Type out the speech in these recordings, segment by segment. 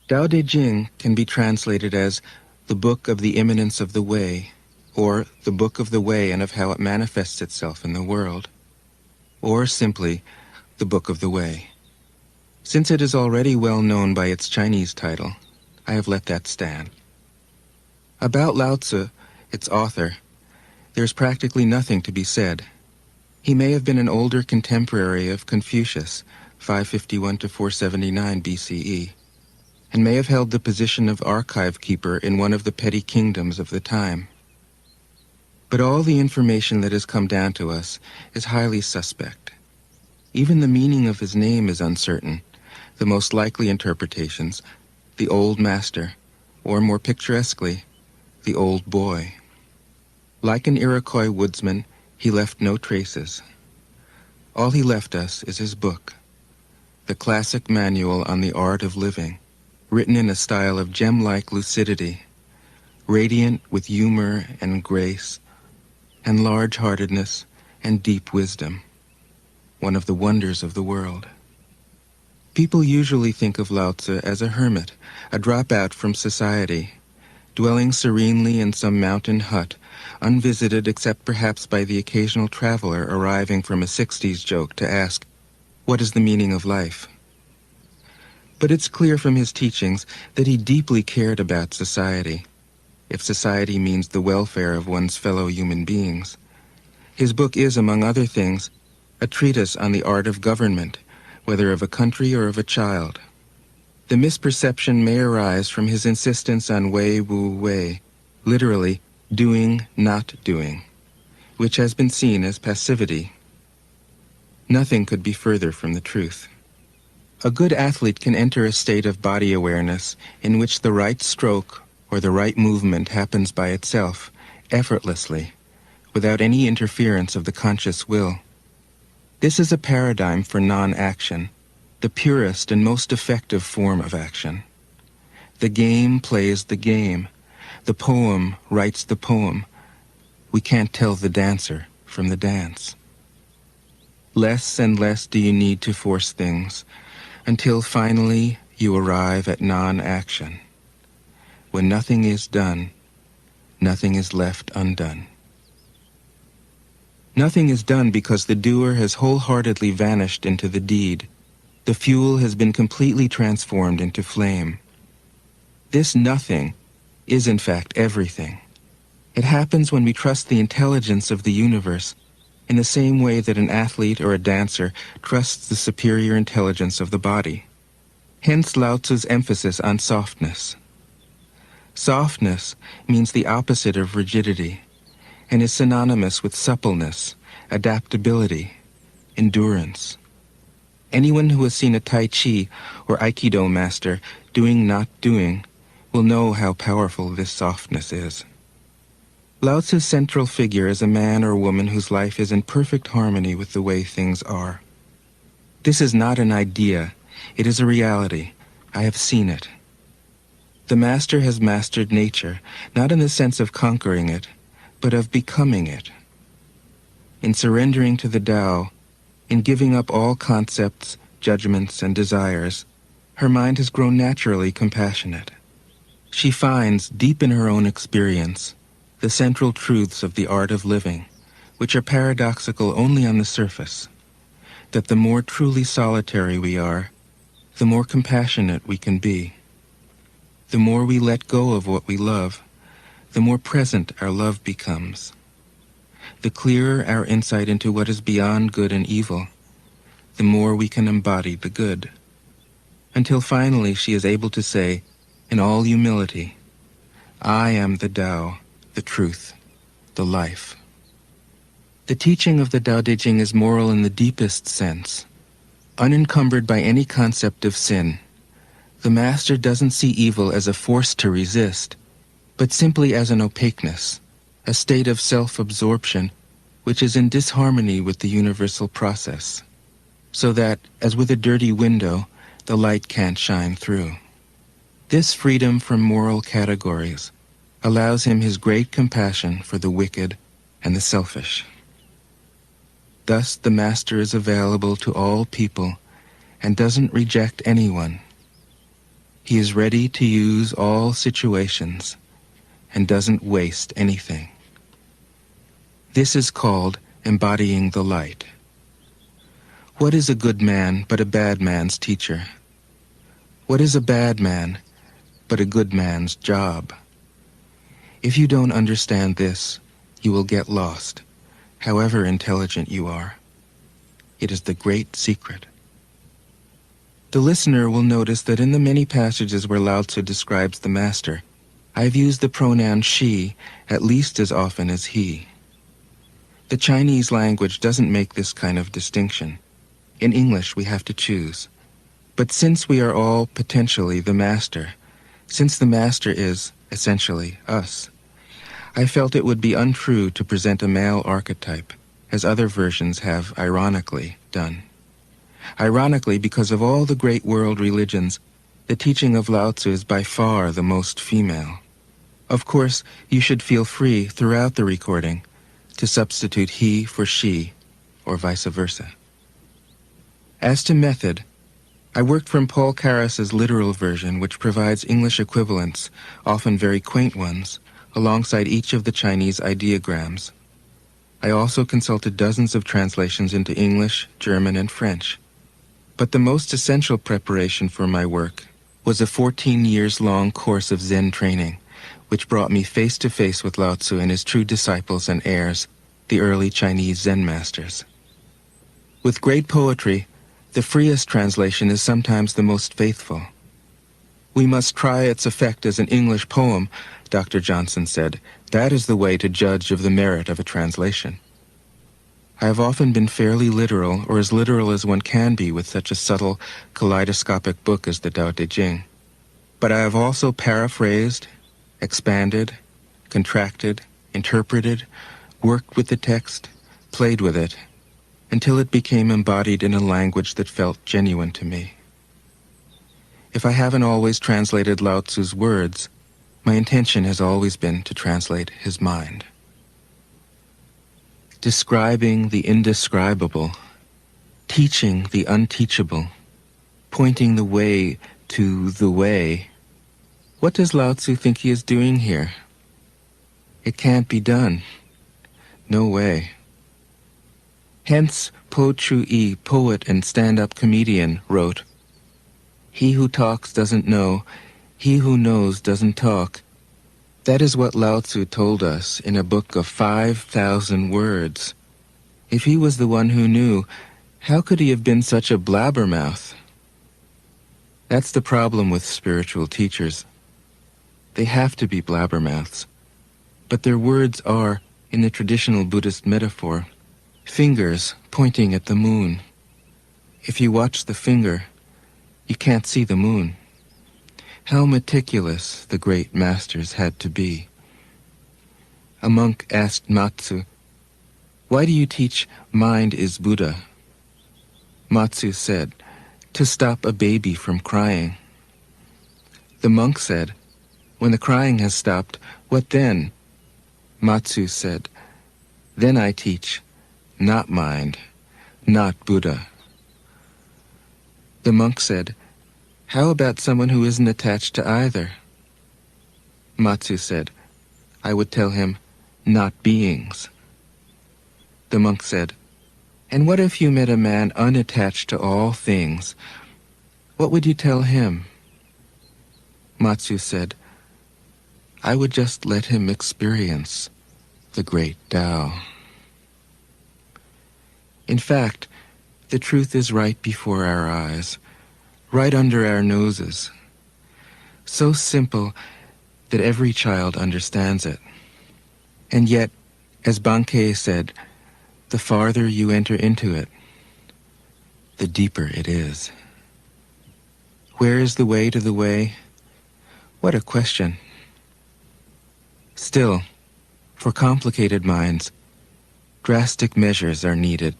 Tao Te Ching can be translated as the Book of the Immanence of the Way, or the Book of the Way and of how it manifests itself in the world, or simply the Book of the Way. Since it is already well known by its Chinese title, I have let that stand. About Lao Tzu, its author, there is practically nothing to be said. He may have been an older contemporary of Confucius, 551 to 479 BCE, and may have held the position of archive keeper in one of the petty kingdoms of the time. But all the information that has come down to us is highly suspect. Even the meaning of his name is uncertain. The most likely interpretations, the old master, or more picturesquely, the old boy. Like an Iroquois woodsman, he left no traces. All he left us is his book, the classic manual on the art of living, written in a style of gem-like lucidity, radiant with humor and grace, and large-heartedness and deep wisdom, one of the wonders of the world. People usually think of Lao Tzu as a hermit, a dropout from society, dwelling serenely in some mountain hut, unvisited except perhaps by the occasional traveler arriving from a 60s joke to ask, "What is the meaning of life?" But it's clear from his teachings that he deeply cared about society, if society means the welfare of one's fellow human beings. His book is, among other things, a treatise on the art of government, whether of a country or of a child. The misperception may arise from his insistence on wei wu wei, literally doing, not doing, which has been seen as passivity. Nothing could be further from the truth. A good athlete can enter a state of body awareness in which the right stroke or the right movement happens by itself, effortlessly, without any interference of the conscious will. This is a paradigm for non-action, the purest and most effective form of action. The game plays the game. The poem writes the poem. We can't tell the dancer from the dance. Less and less do you need to force things, until finally you arrive at non-action. When nothing is done, nothing is left undone. Nothing is done because the doer has wholeheartedly vanished into the deed. The fuel has been completely transformed into flame. This nothing is in fact everything. It happens when we trust the intelligence of the universe in the same way that an athlete or a dancer trusts the superior intelligence of the body. Hence Lao Tzu's emphasis on softness. Softness means the opposite of rigidity, and is synonymous with suppleness, adaptability, endurance. Anyone who has seen a Tai Chi or Aikido master doing not doing will know how powerful this softness is. Lao Tzu's central figure is a man or woman whose life is in perfect harmony with the way things are. This is not an idea, it is a reality. I have seen it. The master has mastered nature, not in the sense of conquering it, but of becoming it. In surrendering to the Tao, in giving up all concepts, judgments, and desires, her mind has grown naturally compassionate. She finds, deep in her own experience, the central truths of the art of living, which are paradoxical only on the surface, that the more truly solitary we are, the more compassionate we can be. The more we let go of what we love, the more present our love becomes. The clearer our insight into what is beyond good and evil, the more we can embody the good. Until finally she is able to say, in all humility, I am the Tao, the truth, the life. The teaching of the Tao Te Ching is moral in the deepest sense, unencumbered by any concept of sin. The master doesn't see evil as a force to resist, but simply as an opaqueness, a state of self-absorption which is in disharmony with the universal process, so that, as with a dirty window, the light can't shine through. This freedom from moral categories allows him his great compassion for the wicked and the selfish. Thus the master is available to all people and doesn't reject anyone. He is ready to use all situations and doesn't waste anything. This is called embodying the light. What is a good man but a bad man's teacher? What is a bad man but a good man's job? If you don't understand this, you will get lost, however intelligent you are. It is the great secret. The listener will notice that in the many passages where Lao Tzu describes the master, I've used the pronoun she at least as often as he. The Chinese language doesn't make this kind of distinction. In English, we have to choose. But since we are all potentially the master, since the master is, essentially, us, I felt it would be untrue to present a male archetype, as other versions have ironically done. Ironically, because of all the great world religions, the teaching of Lao Tzu is by far the most female. Of course, you should feel free throughout the recording to substitute he for she, or vice versa. As to method, I worked from Paul Carus's literal version, which provides English equivalents, often very quaint ones, alongside each of the Chinese ideograms. I also consulted dozens of translations into English, German, and French. But the most essential preparation for my work was a 14 years long course of Zen training, which brought me face to face with Lao Tzu and his true disciples and heirs, the early Chinese Zen masters. With great poetry, the freest translation is sometimes the most faithful. We must try its effect as an English poem, Dr. Johnson said. That is the way to judge of the merit of a translation. I have often been fairly literal, or as literal as one can be with such a subtle, kaleidoscopic book as the Tao Te Ching. But I have also paraphrased, expanded, contracted, interpreted, worked with the text, played with it, until it became embodied in a language that felt genuine to me. If I haven't always translated Lao Tzu's words, my intention has always been to translate his mind. Describing the indescribable, teaching the unteachable, pointing the way to the way. What does Lao Tzu think he is doing here? It can't be done. No way. Hence, Po Chu-yi, poet and stand-up comedian, wrote, "He who talks doesn't know, he who knows doesn't talk." That is what Lao Tzu told us in a book of 5,000 words. If he was the one who knew, how could he have been such a blabbermouth? That's the problem with spiritual teachers. They have to be blabbermouths. But their words are, in the traditional Buddhist metaphor, fingers pointing at the moon. If you watch the finger, you can't see the moon. How meticulous the great masters had to be. A monk asked Matsu, "Why do you teach mind is Buddha?" Matsu said, "To stop a baby from crying." The monk said, "When the crying has stopped, what then?" Matsu said, "Then I teach, not mind, not Buddha." The monk said, "How about someone who isn't attached to either?" Matsu said, "I would tell him, not beings." The monk said, "And what if you met a man unattached to all things? What would you tell him?" Matsu said, "I would just let him experience the great Tao." In fact, the truth is right before our eyes, right under our noses, so simple that every child understands it. And yet, as Bankei said, the farther you enter into it, the deeper it is. Where is the way to the way? What a question. Still, for complicated minds, drastic measures are needed.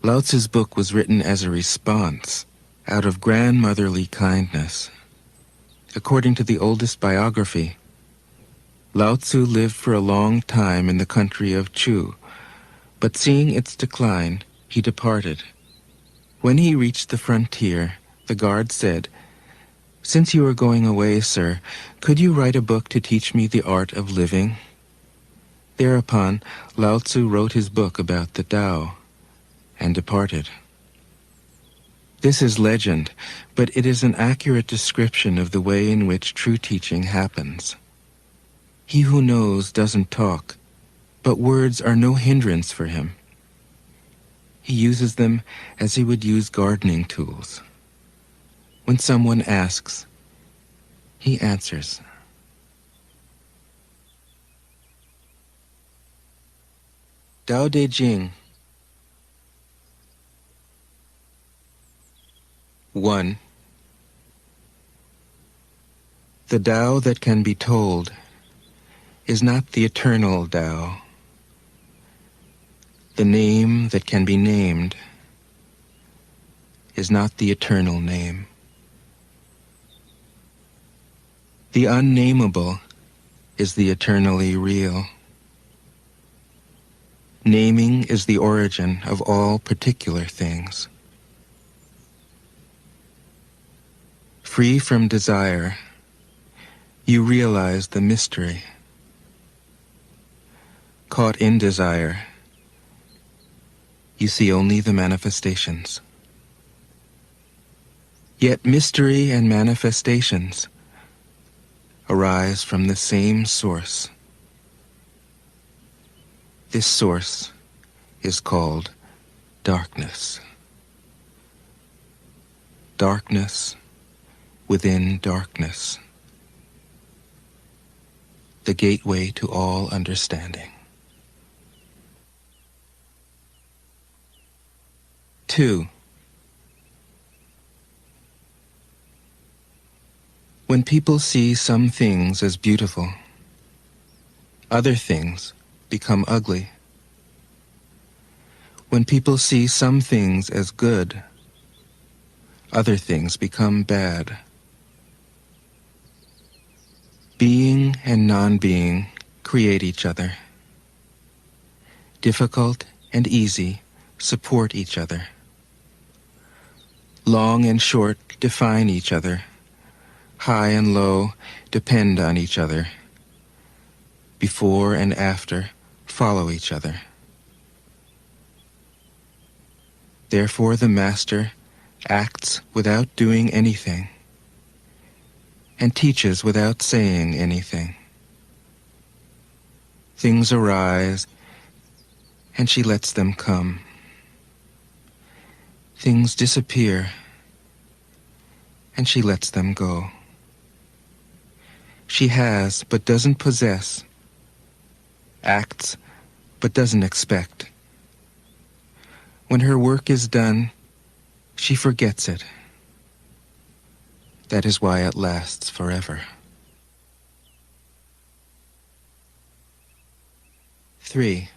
Lao Tzu's book was written as a response out of grandmotherly kindness. According to the oldest biography, Lao Tzu lived for a long time in the country of Chu, but seeing its decline, he departed. When he reached the frontier, the guard said, Since you are going away, sir, could you write a book to teach me the art of living? Thereupon, Lao Tzu wrote his book about the Tao and departed. This is legend, but it is an accurate description of the way in which true teaching happens. He who knows doesn't talk, but words are no hindrance for him. He uses them as he would use gardening tools. When someone asks, he answers. Tao Te Ching. 1. The Tao that can be told is not the eternal Tao. The name that can be named is not the eternal name. The unnameable is the eternally real. Naming is the origin of all particular things. Free from desire, you realize the mystery. Caught in desire, you see only the manifestations. Yet mystery and manifestations arise from the same source. This source is called darkness. Darkness within darkness. The gateway to all understanding. 2. When people see some things as beautiful, other things become ugly. When people see some things as good, other things become bad. Being and non-being create each other. Difficult and easy support each other. Long and short define each other. High and low depend on each other. Before and after follow each other. Therefore the master acts without doing anything and teaches without saying anything. Things arise and she lets them come. Things disappear and she lets them go. She has but doesn't possess, acts but doesn't expect. When her work is done, she forgets it. That is why it lasts forever. 3.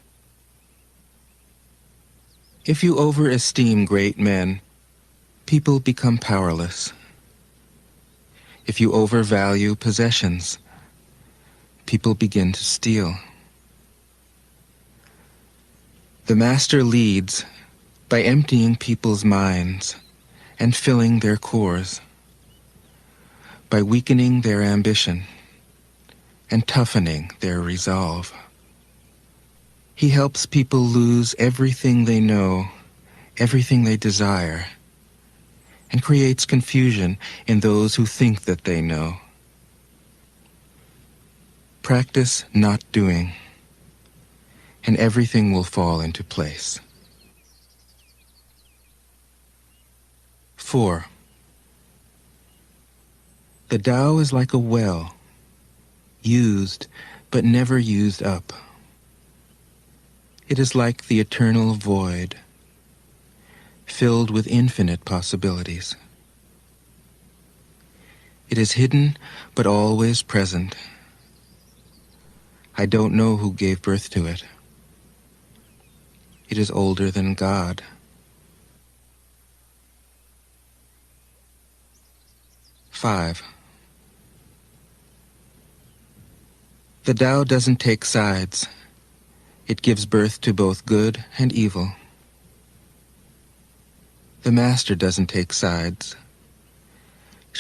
If you overesteem great men, people become powerless. If you overvalue possessions, people begin to steal. The master leads by emptying people's minds and filling their cores, by weakening their ambition and toughening their resolve. He helps people lose everything they know, everything they desire, and creates confusion in those who think that they know. Practice not doing, and everything will fall into place. 4. The Tao is like a well, used but never used up. It is like the eternal void, filled with infinite possibilities. It is hidden but always present. I don't know who gave birth to it. It is older than God. 5. The Tao doesn't take sides. It gives birth to both good and evil. The Master doesn't take sides.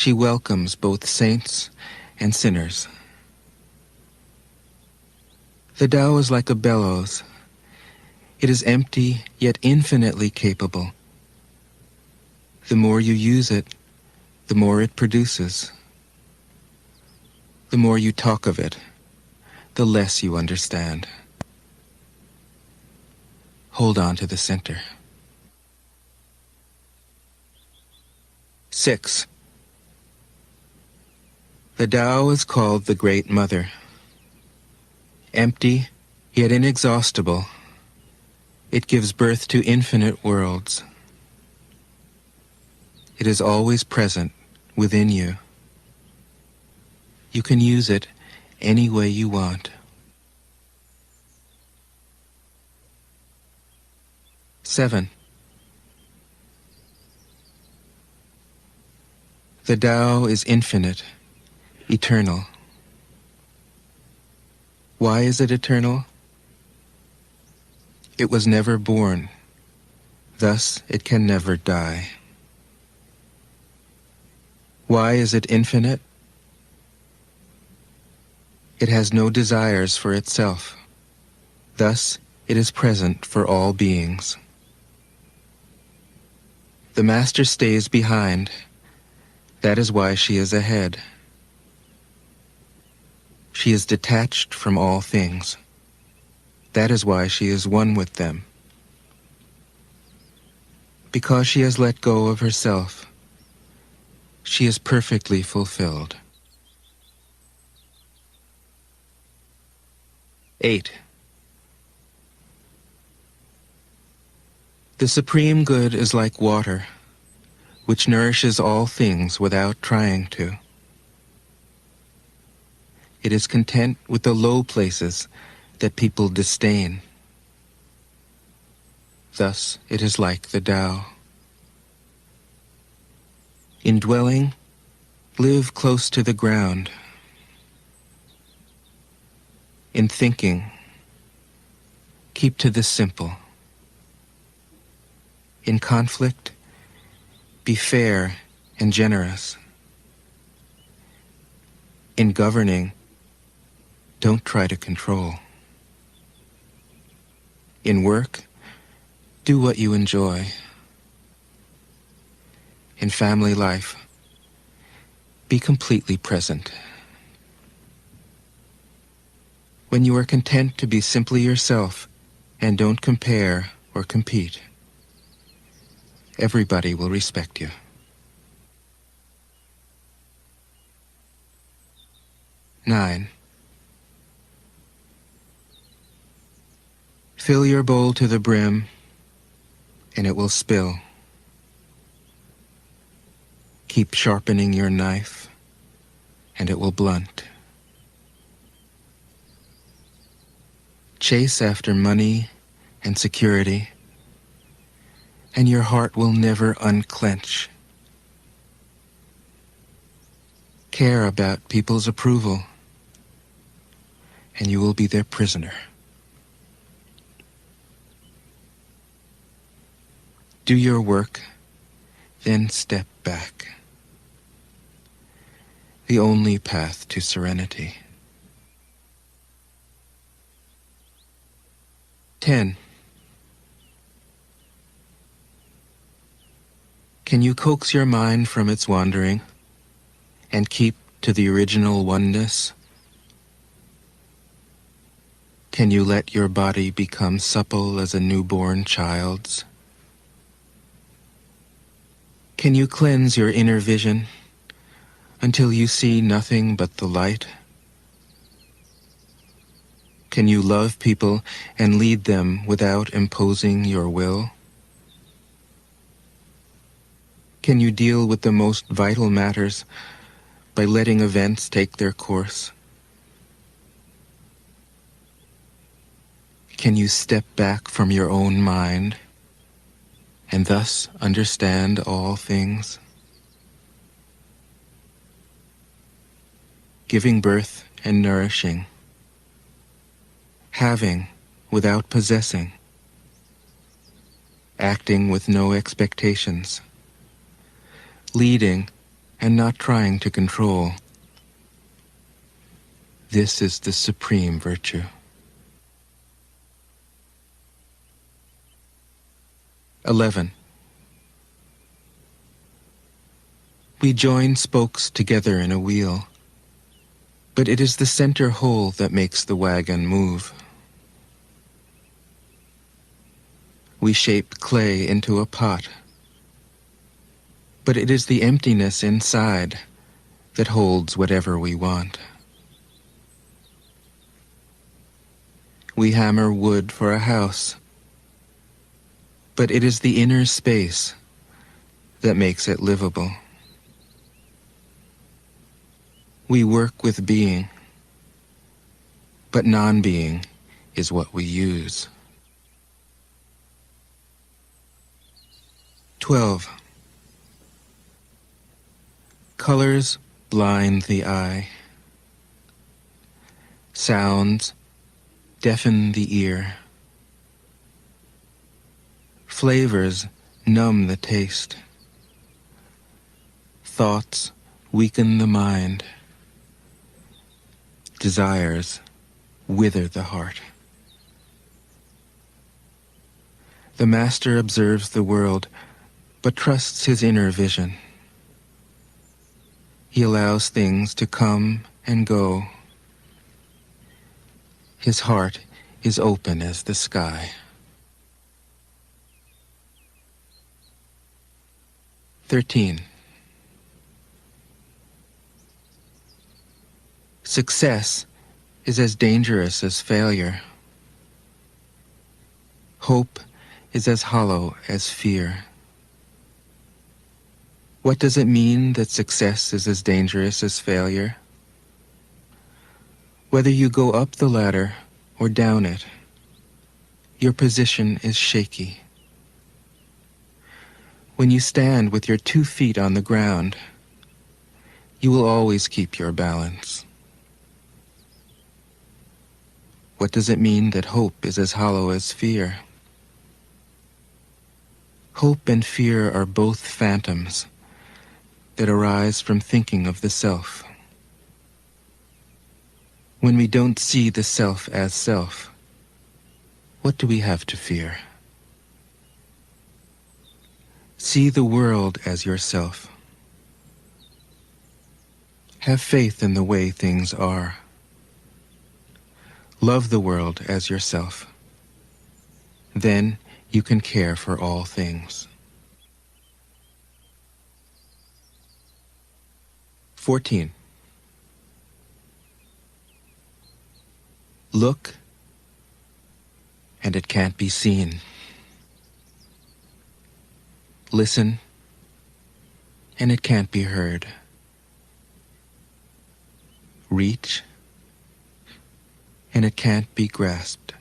She welcomes both saints and sinners. The Tao is like a bellows. It is empty, yet infinitely capable. The more you use it, the more it produces. The more you talk of it, the less you understand. Hold on to the center. 6. The Tao is called the Great Mother. Empty, yet inexhaustible, it gives birth to infinite worlds. It is always present within you. You can use it any way you want. 7. The Tao is infinite, eternal. Why is it eternal? It was never born, thus it can never die. Why is it infinite? It has no desires for itself, thus it is present for all beings. The Master stays behind. That is why she is ahead. She is detached from all things. That is why she is one with them. Because she has let go of herself, she is perfectly fulfilled. 8. The Supreme Good is like water, which nourishes all things without trying to. It is content with the low places that people disdain. Thus it is like the Tao. In dwelling, live close to the ground. In thinking, keep to the simple. In conflict, be fair and generous. In governing, don't try to control. In work, do what you enjoy. In family life, be completely present. When you are content to be simply yourself and don't compare or compete, everybody will respect you. 9. Fill your bowl to the brim, and it will spill. Keep sharpening your knife, and it will blunt. Chase after money and security, and your heart will never unclench. Care about people's approval, and you will be their prisoner. Do your work, then step back. The only path to serenity. 10. Can you coax your mind from its wandering and keep to the original oneness? Can you let your body become supple as a newborn child's? Can you cleanse your inner vision until you see nothing but the light? Can you love people and lead them without imposing your will? Can you deal with the most vital matters by letting events take their course? Can you step back from your own mind and thus understand all things? Giving birth and nourishing, having without possessing, acting with no expectations, leading and not trying to control. This is the supreme virtue. 11. We join spokes together in a wheel, but it is the center whole that makes the wagon move. We shape clay into a pot, but it is the emptiness inside that holds whatever we want. We hammer wood for a house, but it is the inner space that makes it livable. We work with being, but non-being is what we use. 12. Colors blind the eye. Sounds deafen the ear. Flavors numb the taste. Thoughts weaken the mind. Desires wither the heart. The master observes the world, but trusts his inner vision. He allows things to come and go. His heart is open as the sky. 13. Success is as dangerous as failure. Hope is as hollow as fear. What does it mean that success is as dangerous as failure? Whether you go up the ladder or down it, your position is shaky. When you stand with your 2 feet on the ground, you will always keep your balance. What does it mean that hope is as hollow as fear? Hope and fear are both phantoms that arise from thinking of the self. When we don't see the self as self, what do we have to fear? See the world as yourself. Have faith in the way things are. Love the world as yourself. Then you can care for all things. 14. Look, and it can't be seen. Listen, and it can't be heard. Reach, and it can't be grasped.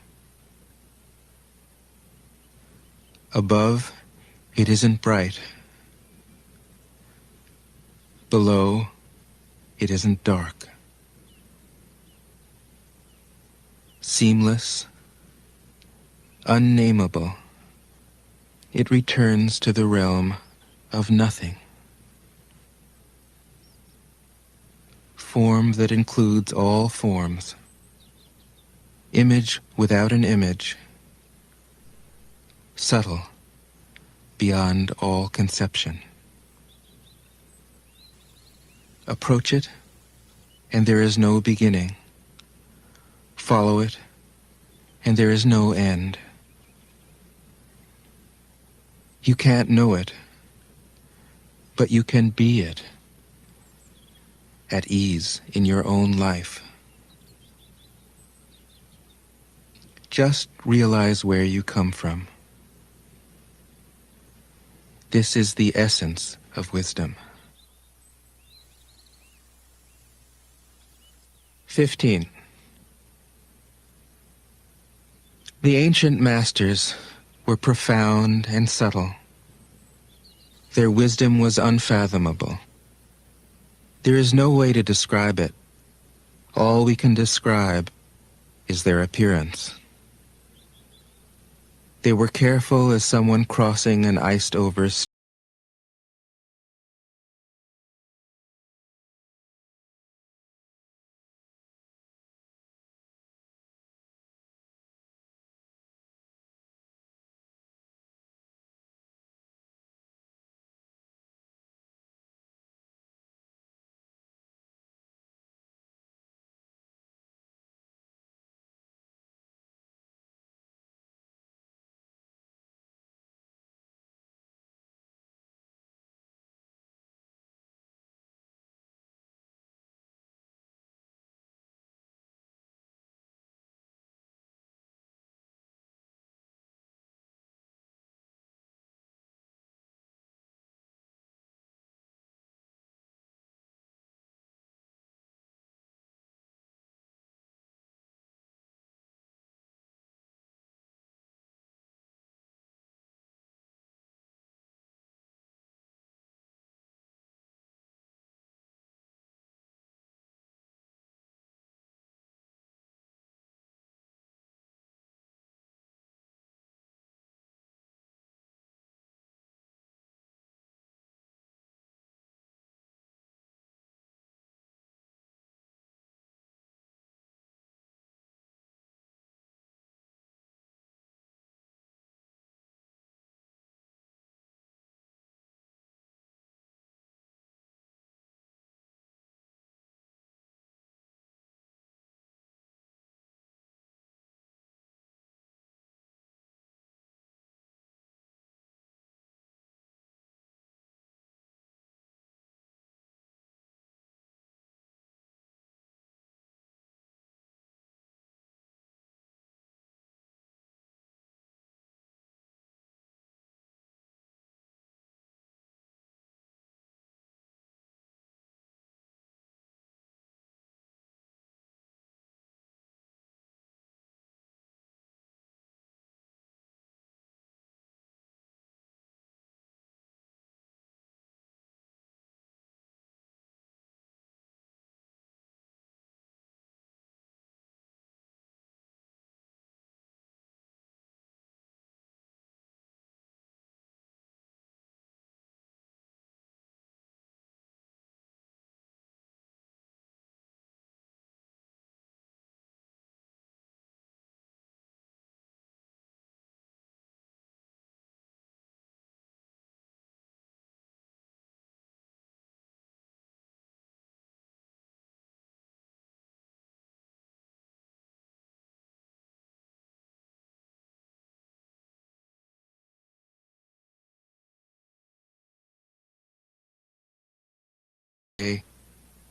Above, it isn't bright. Below, it isn't dark. Seamless, unnameable, it returns to the realm of nothing. Form that includes all forms. Image without an image. Subtle, beyond all conception. Approach it, and there is no beginning. Follow it, and there is no end. You can't know it, but you can be it, at ease in your own life. Just realize where you come from. This is the essence of wisdom. 15. The ancient masters were profound and subtle. Their wisdom was unfathomable. There is no way to describe it. All we can describe is their appearance. They were careful as someone crossing an iced-over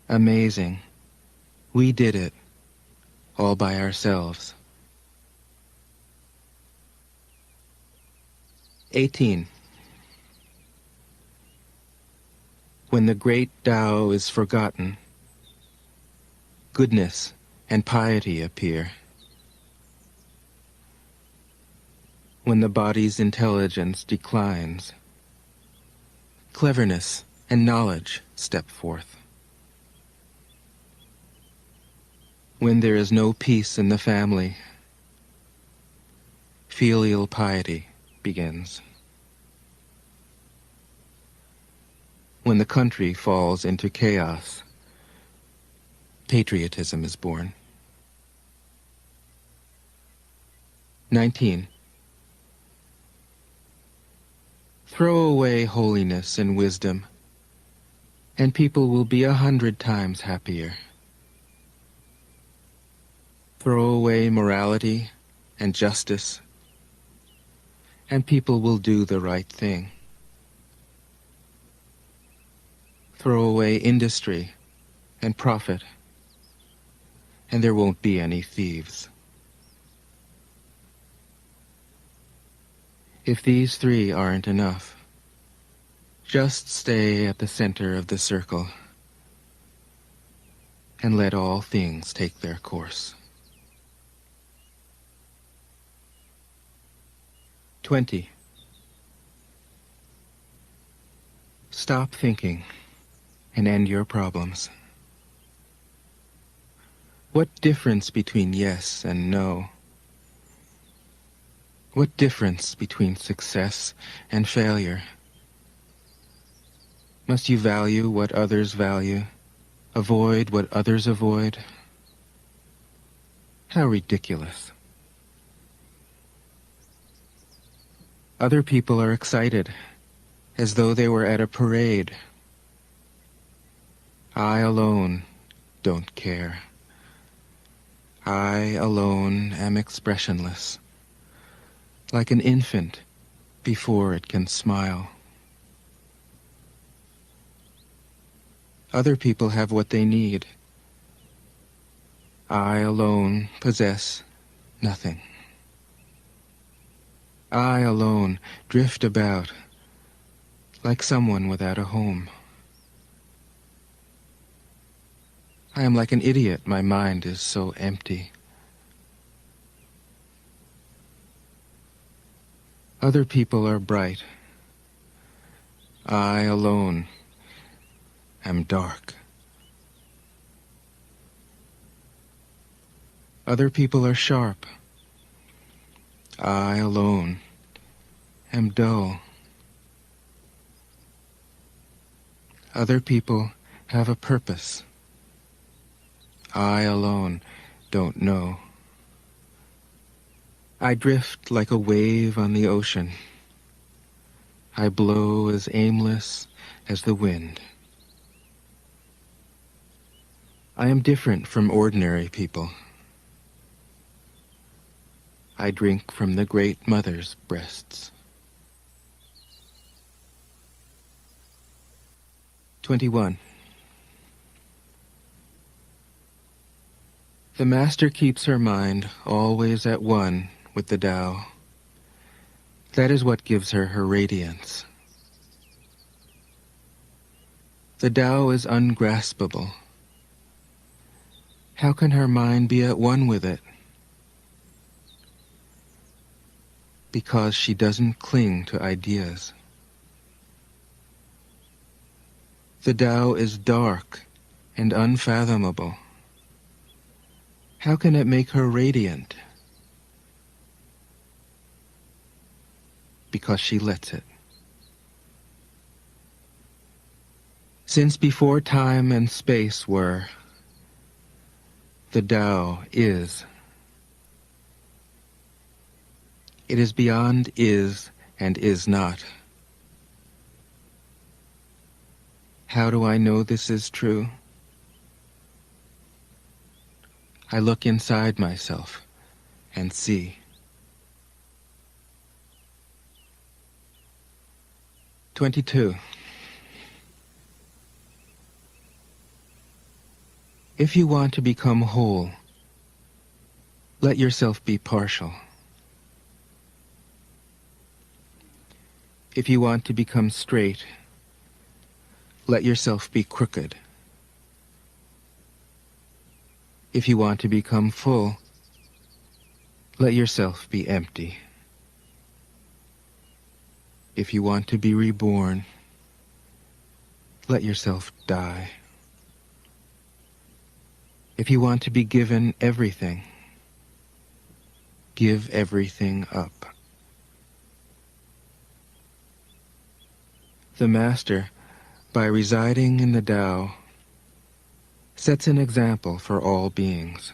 Amazing. We did it, all by ourselves. 18. When the great Tao is forgotten, goodness and piety appear. When the body's intelligence declines, cleverness and knowledge step forth. When there is no peace in the family, filial piety begins. When the country falls into chaos, patriotism is born. 19. Throw away holiness and wisdom, and people will be 100 times happier. Throw away morality and justice, and people will do the right thing. Throw away industry and profit, and there won't be any thieves. If these three aren't enough, just stay at the center of the circle and let all things take their course. 20. Stop thinking and end your problems. What difference between yes and no? What difference between success and failure? Must you value what others value, avoid what others avoid? How ridiculous. Other people are excited, as though they were at a parade. I alone don't care. I alone am expressionless, like an infant before it can smile. Other people have what they need. I alone possess nothing. I alone drift about like someone without a home. I am like an idiot, my mind is so empty. Other people are bright. I alone am dark. Other people are sharp. I alone am dull. Other people have a purpose. I alone don't know. I drift like a wave on the ocean. I blow as aimless as the wind. I am different from ordinary people. I drink from the Great Mother's breasts. 21. The Master keeps her mind always at one with the Tao. That is what gives her her radiance. The Tao is ungraspable. How can her mind be at one with it? Because she doesn't cling to ideas. The Tao is dark and unfathomable. How can it make her radiant? Because she lets it. Since before time and space were, the Tao is. It is beyond is and is not. How do I know this is true? I look inside myself and see. 22. If you want to become whole, let yourself be partial. If you want to become straight, let yourself be crooked. If you want to become full, let yourself be empty. If you want to be reborn, let yourself die. If you want to be given everything, give everything up. The Master, by residing in the Tao, sets an example for all beings.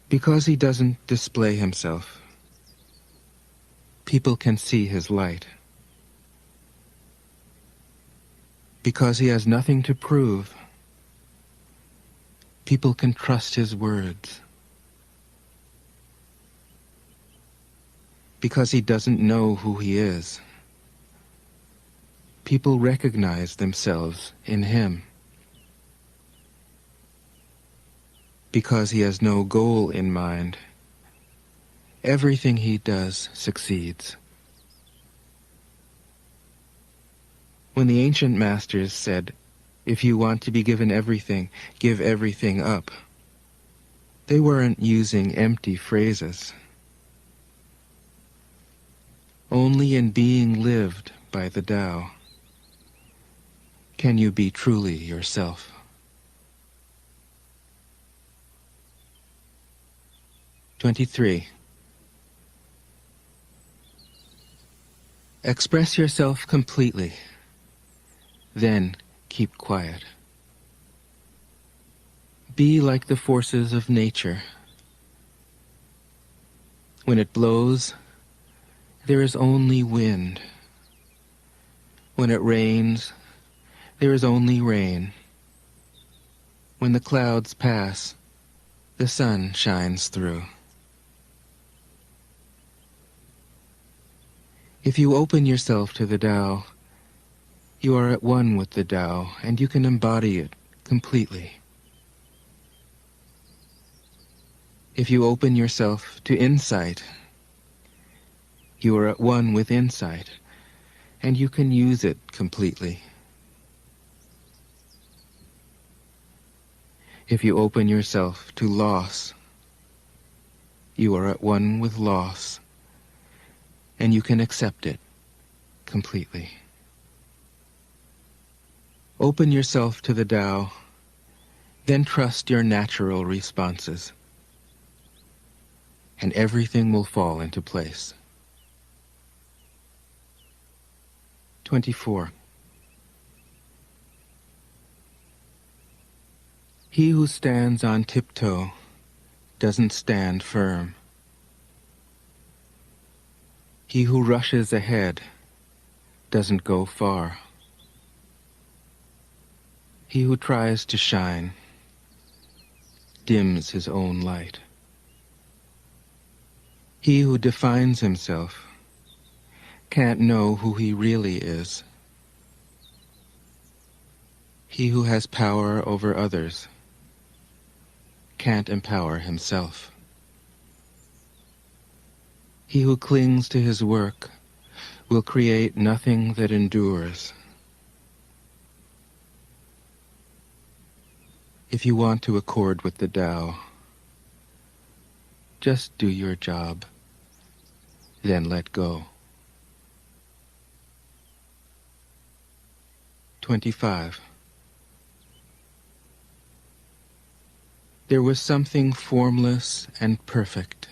Because he doesn't display himself, people can see his light. Because he has nothing to prove, people can trust his words. Because he doesn't know who he is, people recognize themselves in him. Because he has no goal in mind, everything he does succeeds. When the ancient masters said, "If you want to be given everything, give everything up," they weren't using empty phrases. Only in being lived by the Tao can you be truly yourself. (23) Express yourself completely, then keep quiet. Be like the forces of nature. When it blows, there is only wind. When it rains, there is only rain. When the clouds pass, the sun shines through. If you open yourself to the Tao, you are at one with the Tao, and you can embody it completely. If you open yourself to insight, you are at one with insight, and you can use it completely. If you open yourself to loss, you are at one with loss, and you can accept it completely. Open yourself to the Tao, then trust your natural responses, and everything will fall into place. 24. He who stands on tiptoe doesn't stand firm. He who rushes ahead doesn't go far. He who tries to shine dims his own light. He who defines himself can't know who he really is. He who has power over others can't empower himself. He who clings to his work will create nothing that endures. If you want to accord with the Tao, just do your job, then let go. 25. There was something formless and perfect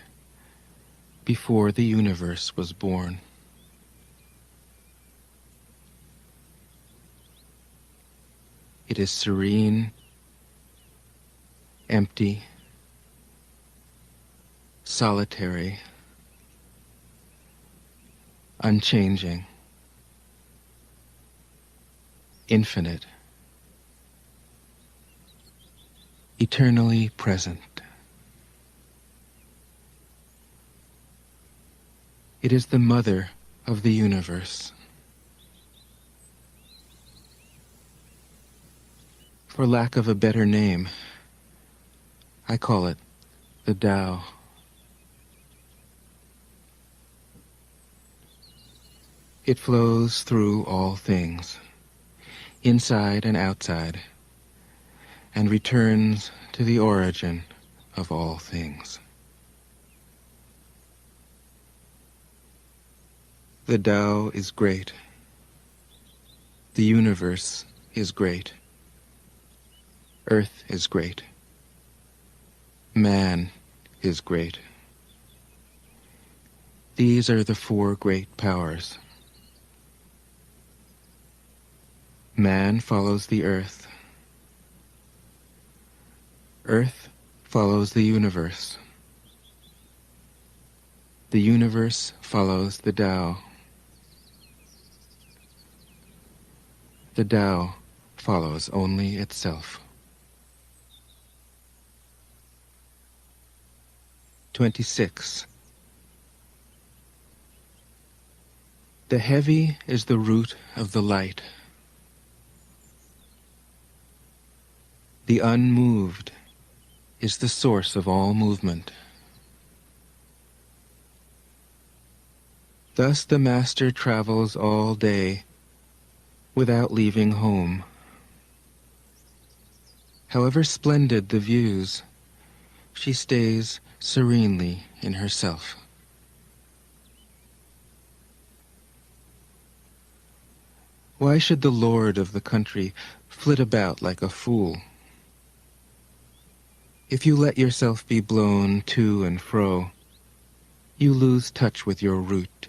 before the universe was born. It is serene, empty, solitary, unchanging, infinite, eternally present. It is the mother of the universe. For lack of a better name, I call it the Tao. It flows through all things, inside and outside, and returns to the origin of all things. The Tao is great. The universe is great. Earth is great. Man is great. These are the four great powers. Man follows the earth. Earth follows the universe. The universe follows the Tao. The Tao follows only itself. 26. The heavy is the root of the light. The unmoved is the source of all movement. Thus the master travels all day without leaving home. However splendid the views, she stays serenely in herself. Why should the lord of the country flit about like a fool? If you let yourself be blown to and fro, you lose touch with your root.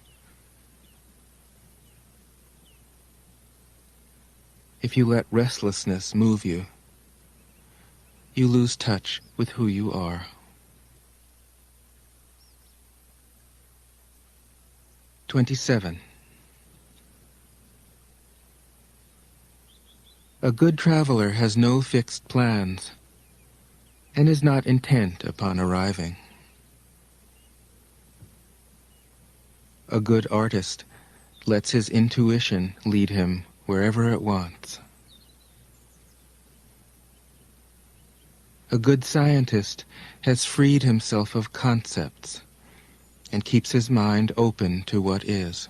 If you let restlessness move you, you lose touch with who you are. 27. A good traveler has no fixed plans and is not intent upon arriving. A good artist lets his intuition lead him wherever it wants. A good scientist has freed himself of concepts and keeps his mind open to what is.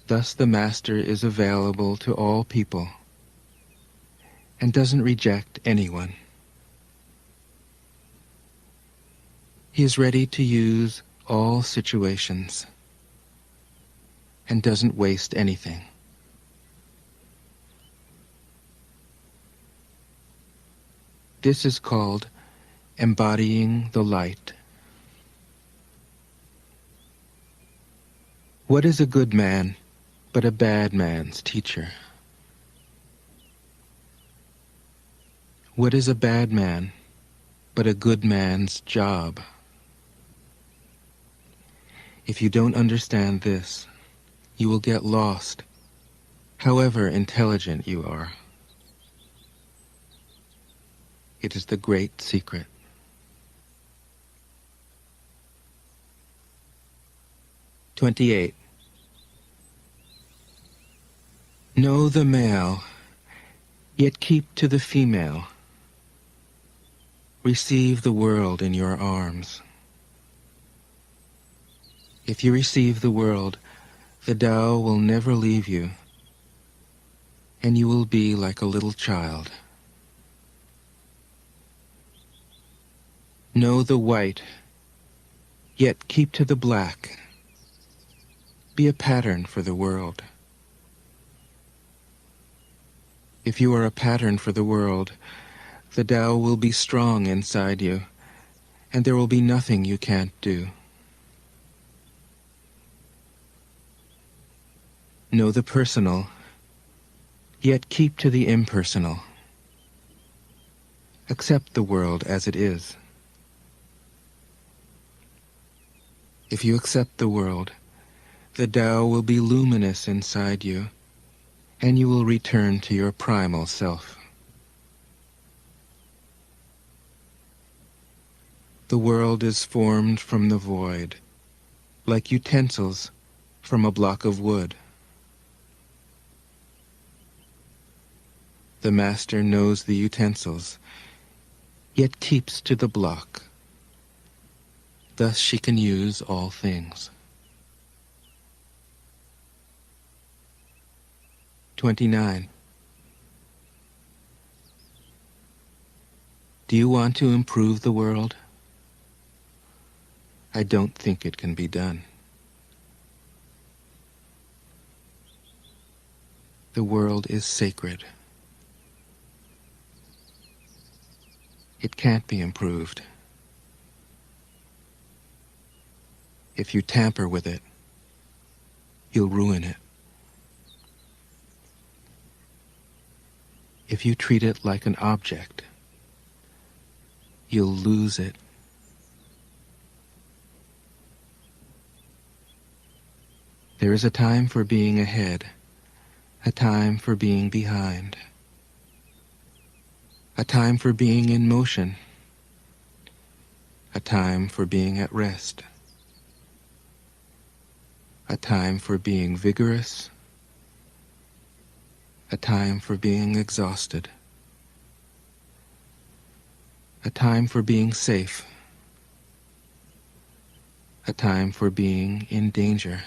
Thus the master is available to all people and doesn't reject anyone. He is ready to use all situations and doesn't waste anything. This is called embodying the light. What is a good man but a bad man's teacher? What is a bad man but a good man's job? If you don't understand this, you will get lost, however intelligent you are. It is the great secret. 28. Know the male, yet keep to the female. Receive the world in your arms. If you receive the world, the Tao will never leave you, and you will be like a little child. Know the white, yet keep to the black. Be a pattern for the world. If you are a pattern for the world, the Tao will be strong inside you, and there will be nothing you can't do. Know the personal, yet keep to the impersonal. Accept the world as it is. If you accept the world, the Tao will be luminous inside you, and you will return to your primal self. The world is formed from the void, like utensils from a block of wood. The master knows the utensils, yet keeps to the block. Thus she can use all things. 29. Do you want to improve the world? I don't think it can be done. The world is sacred. It can't be improved. If you tamper with it, you'll ruin it. If you treat it like an object, you'll lose it. There is a time for being ahead, a time for being behind, a time for being in motion, a time for being at rest, a time for being vigorous, a time for being exhausted, a time for being safe, a time for being in danger.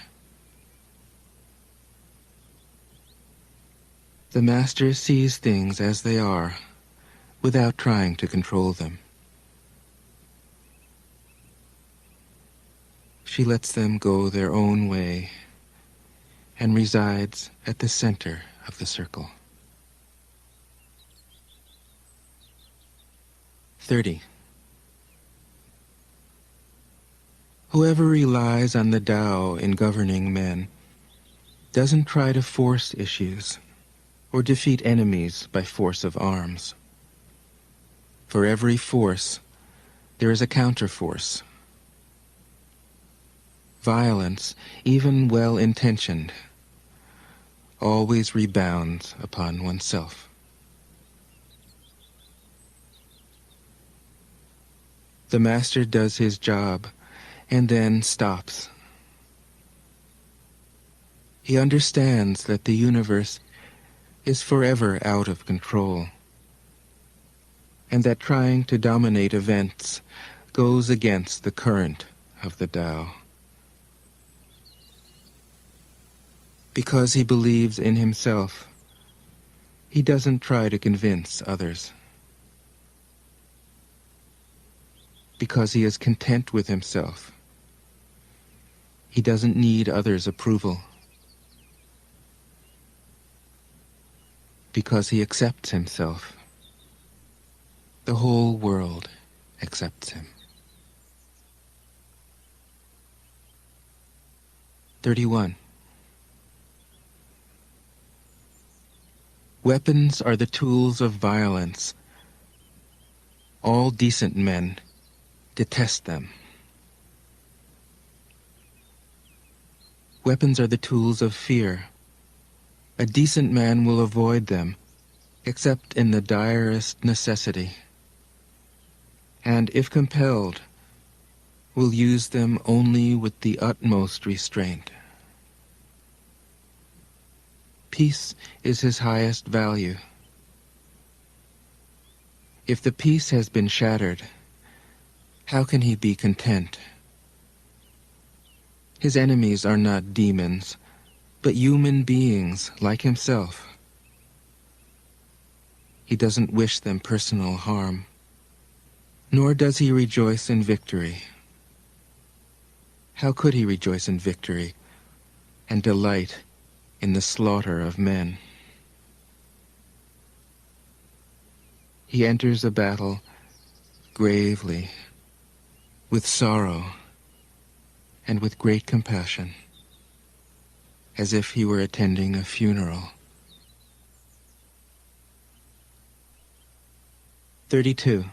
The master sees things as they are, without trying to control them. She lets them go their own way and resides at the center of the circle. 30. Whoever relies on the Tao in governing men doesn't try to force issues or defeat enemies by force of arms. For every force, there is a counterforce. Violence, even well-intentioned, always rebounds upon oneself. The master does his job and then stops. He understands that the universe is forever out of control, and that trying to dominate events goes against the current of the Tao. Because he believes in himself, he doesn't try to convince others. Because he is content with himself, he doesn't need others' approval. Because he accepts himself, the whole world accepts him. 31. Weapons are the tools of violence. All decent men detest them. Weapons are the tools of fear. A decent man will avoid them, except in the direst necessity, and if compelled, will use them only with the utmost restraint. Peace is his highest value. If the peace has been shattered, how can he be content? His enemies are not demons, but human beings like himself. He doesn't wish them personal harm, nor does he rejoice in victory. How could he rejoice in victory and delight in the slaughter of men? He enters a battle gravely, with sorrow, and with great compassion, as if he were attending a funeral. 32.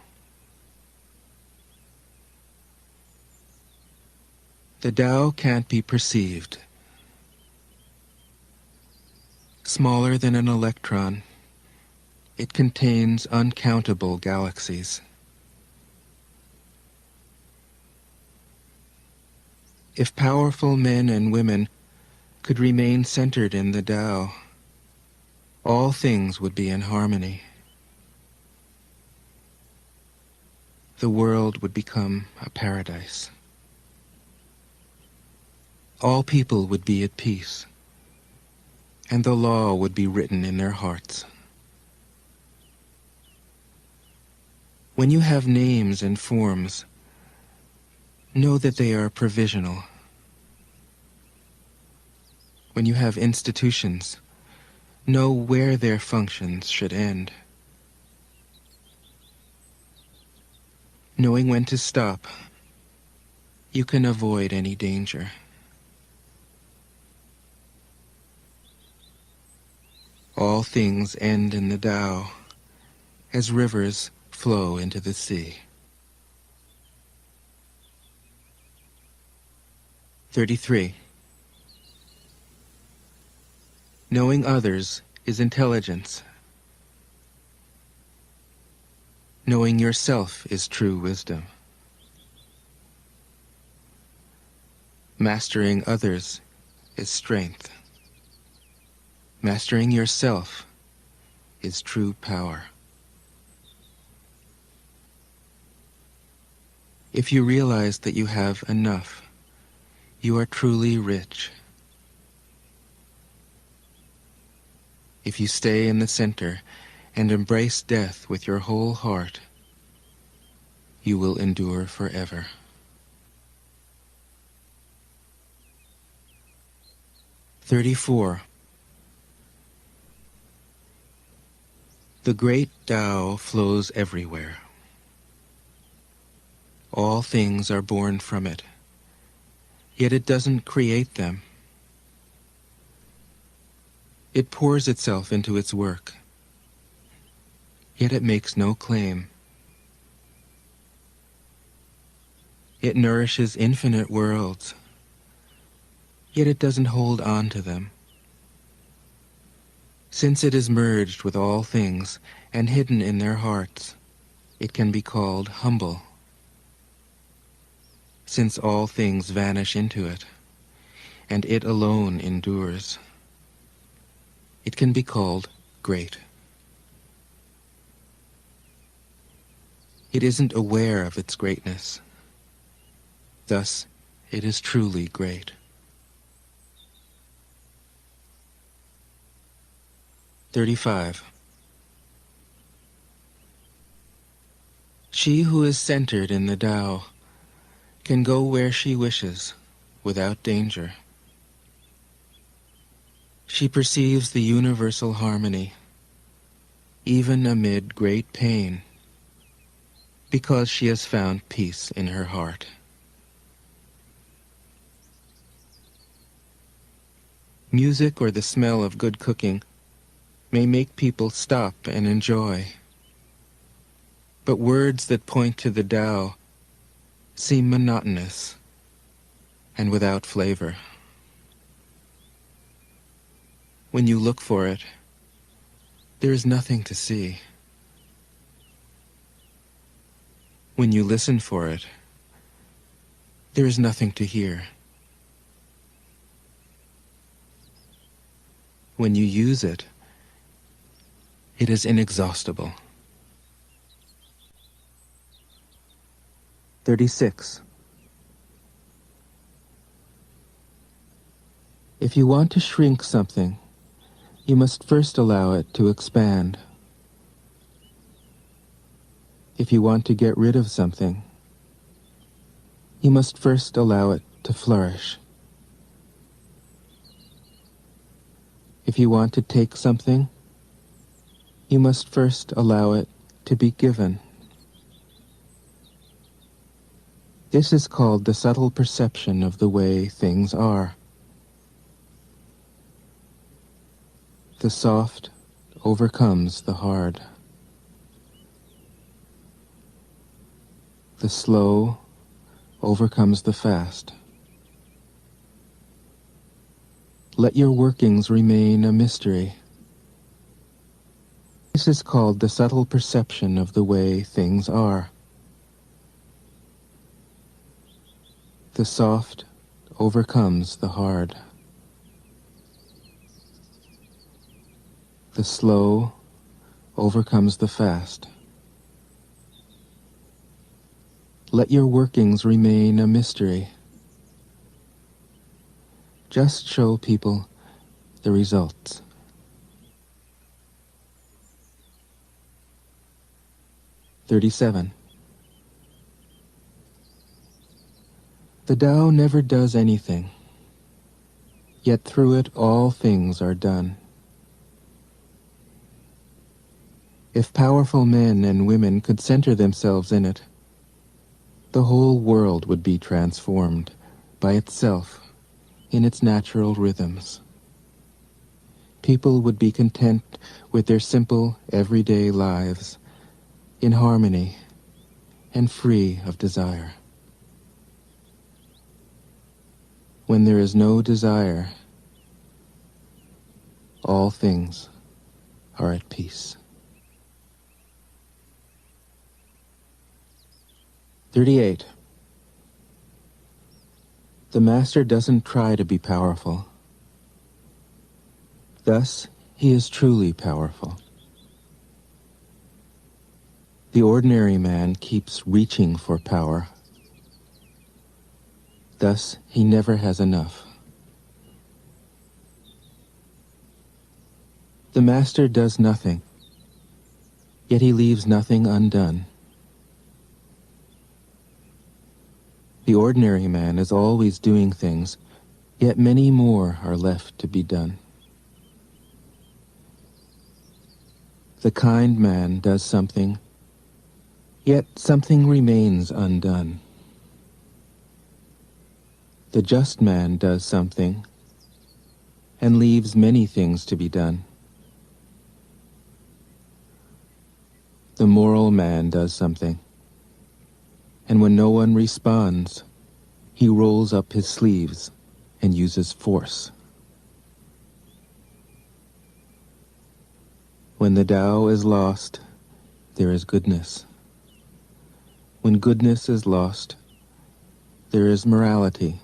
The Tao can't be perceived. Smaller than an electron, it contains uncountable galaxies. If powerful men and women could remain centered in the Tao, all things would be in harmony. The world would become a paradise. All people would be at peace, and the law would be written in their hearts. When you have names and forms, know that they are provisional. When you have institutions, know where their functions should end. Knowing when to stop, you can avoid any danger. All things end in the Tao, as rivers flow into the sea. 33. Knowing others is intelligence. Knowing yourself is true wisdom. Mastering others is strength. Mastering yourself is true power. If you realize that you have enough, you are truly rich. If you stay in the center and embrace death with your whole heart, you will endure forever. "34. The great Tao flows everywhere. All things are born from it, yet it doesn't create them. It pours itself into its work, yet it makes no claim. It nourishes infinite worlds, yet it doesn't hold on to them. Since it is merged with all things and hidden in their hearts, it can be called humble. Since all things vanish into it, and it alone endures, it can be called great. It isn't aware of its greatness. Thus, it is truly great. 35. She who is centered in the Tao can go where she wishes without danger. She perceives the universal harmony, even amid great pain, because she has found peace in her heart. Music or the smell of good cooking may make people stop and enjoy, but words that point to the Tao seem monotonous and without flavor. When you look for it, there is nothing to see. When you listen for it, there is nothing to hear. When you use it, it is inexhaustible. 36. If you want to shrink something, you must first allow it to expand. If you want to get rid of something, you must first allow it to flourish. If you want to take something, you must first allow it to be given. This is called the subtle perception of the way things are. The soft overcomes the hard. The slow overcomes the fast. Let your workings remain a mystery. This is called the subtle perception of the way things are. The soft overcomes the hard. The slow overcomes the fast. Let your workings remain a mystery. Just show people the results. "37. The Tao never does anything, yet through it all things are done. If powerful men and women could center themselves in it, the whole world would be transformed by itself in its natural rhythms. People would be content with their simple, everyday lives, in harmony and free of desire. When there is no desire, all things are at peace." 38. The master doesn't try to be powerful. Thus, he is truly powerful. The ordinary man keeps reaching for power. Thus, he never has enough. The master does nothing, yet he leaves nothing undone. The ordinary man is always doing things, yet many more are left to be done. The kind man does something, yet something remains undone. The just man does something, and leaves many things to be done. The moral man does something, and when no one responds, he rolls up his sleeves and uses force. When the Tao is lost, there is goodness. When goodness is lost, there is morality.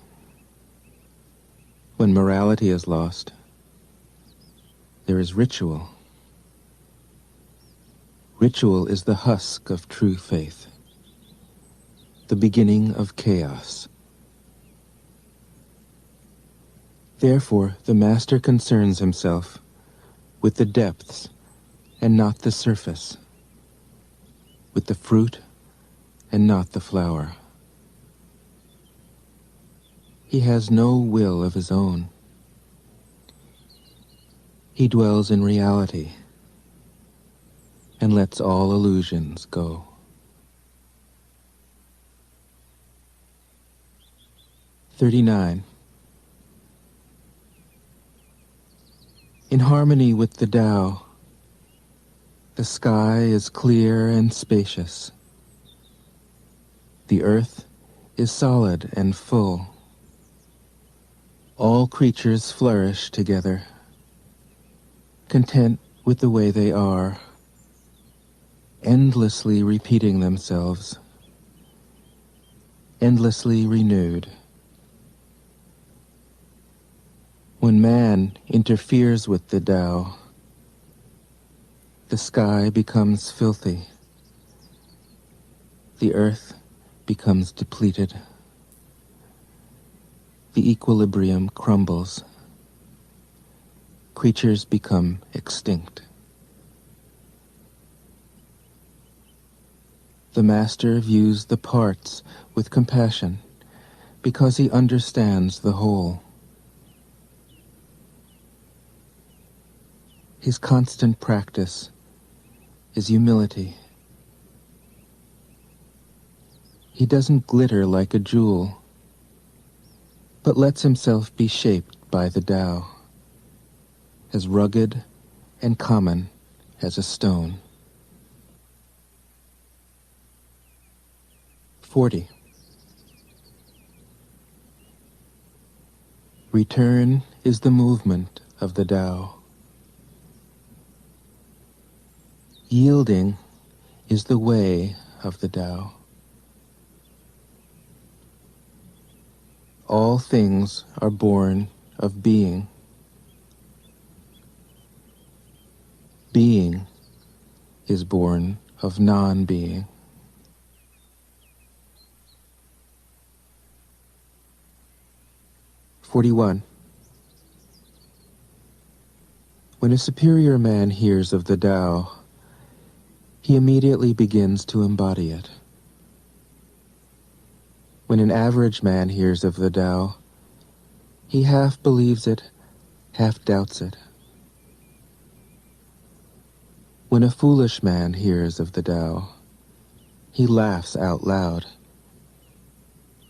When morality is lost, there is ritual. Ritual is the husk of true faith, the beginning of chaos. Therefore, the master concerns himself with the depths and not the surface, with the fruit and not the flower. He has no will of his own. He dwells in reality and lets all illusions go. 39. In harmony with the Tao, the sky is clear and spacious. The earth is solid and full. All creatures flourish together, content with the way they are, endlessly repeating themselves, endlessly renewed. When man interferes with the Tao, the sky becomes filthy, the earth becomes depleted, the equilibrium crumbles, creatures become extinct. The master views the parts with compassion because he understands the whole. His constant practice is humility. He doesn't glitter like a jewel, but lets himself be shaped by the Tao, as rugged and common as a stone. 40. Return is the movement of the Tao. Yielding is the way of the Tao. All things are born of being. being is born of non-being. "41. When a superior man hears of the Tao, he immediately begins to embody it. When an average man hears of the Tao, he half believes it, half doubts it. When a foolish man hears of the Tao, he laughs out loud.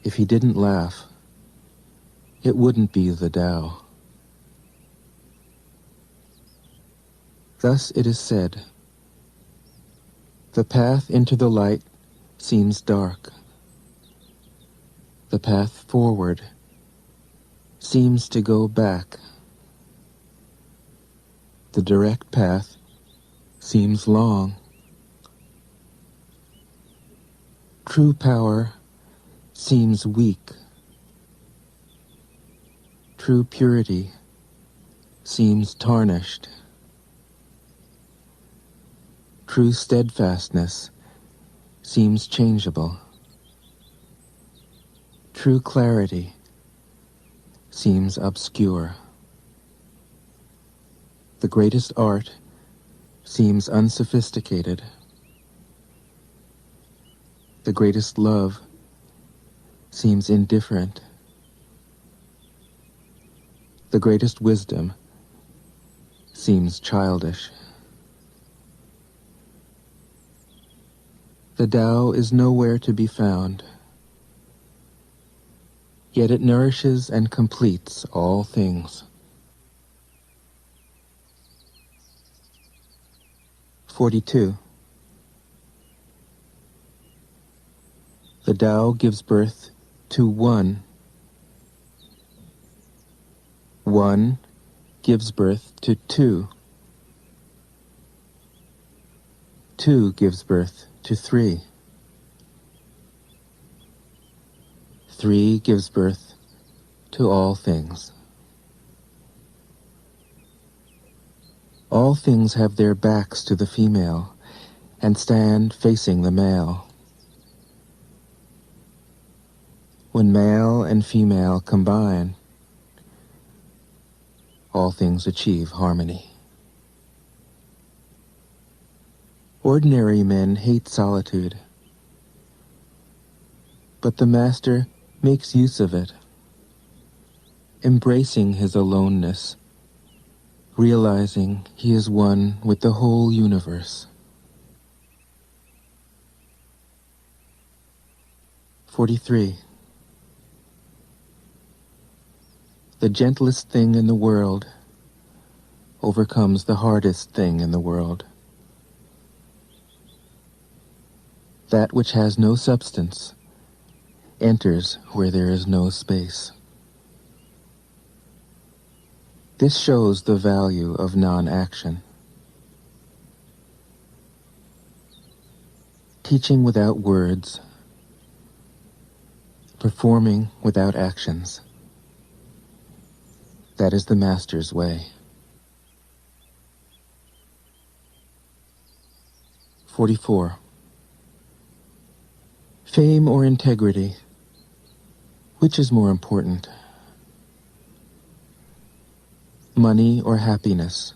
If he didn't laugh, it wouldn't be the Tao. Thus it is said, the path into the light seems dark. The path forward seems to go back. The direct path seems long. True power seems weak. True purity seems tarnished. True steadfastness seems changeable. True clarity seems obscure. The greatest art seems unsophisticated. The greatest love seems indifferent. The greatest wisdom seems childish. The Tao is nowhere to be found, yet it nourishes and completes all things. 42. The Tao gives birth to one. One gives birth to two. Two gives birth to three. Three gives birth to all things. All things have their backs to the female and stand facing the male. When male and female combine, all things achieve harmony. Ordinary men hate solitude, but the Master makes use of it, embracing his aloneness, realizing he is one with the whole universe. 43. The gentlest thing in the world overcomes the hardest thing in the world. That which has no substance enters where there is no space. This shows the value of non-action. Teaching without words, performing without actions. That is the Master's way. 44. Fame or integrity? Which is more important? Money or happiness?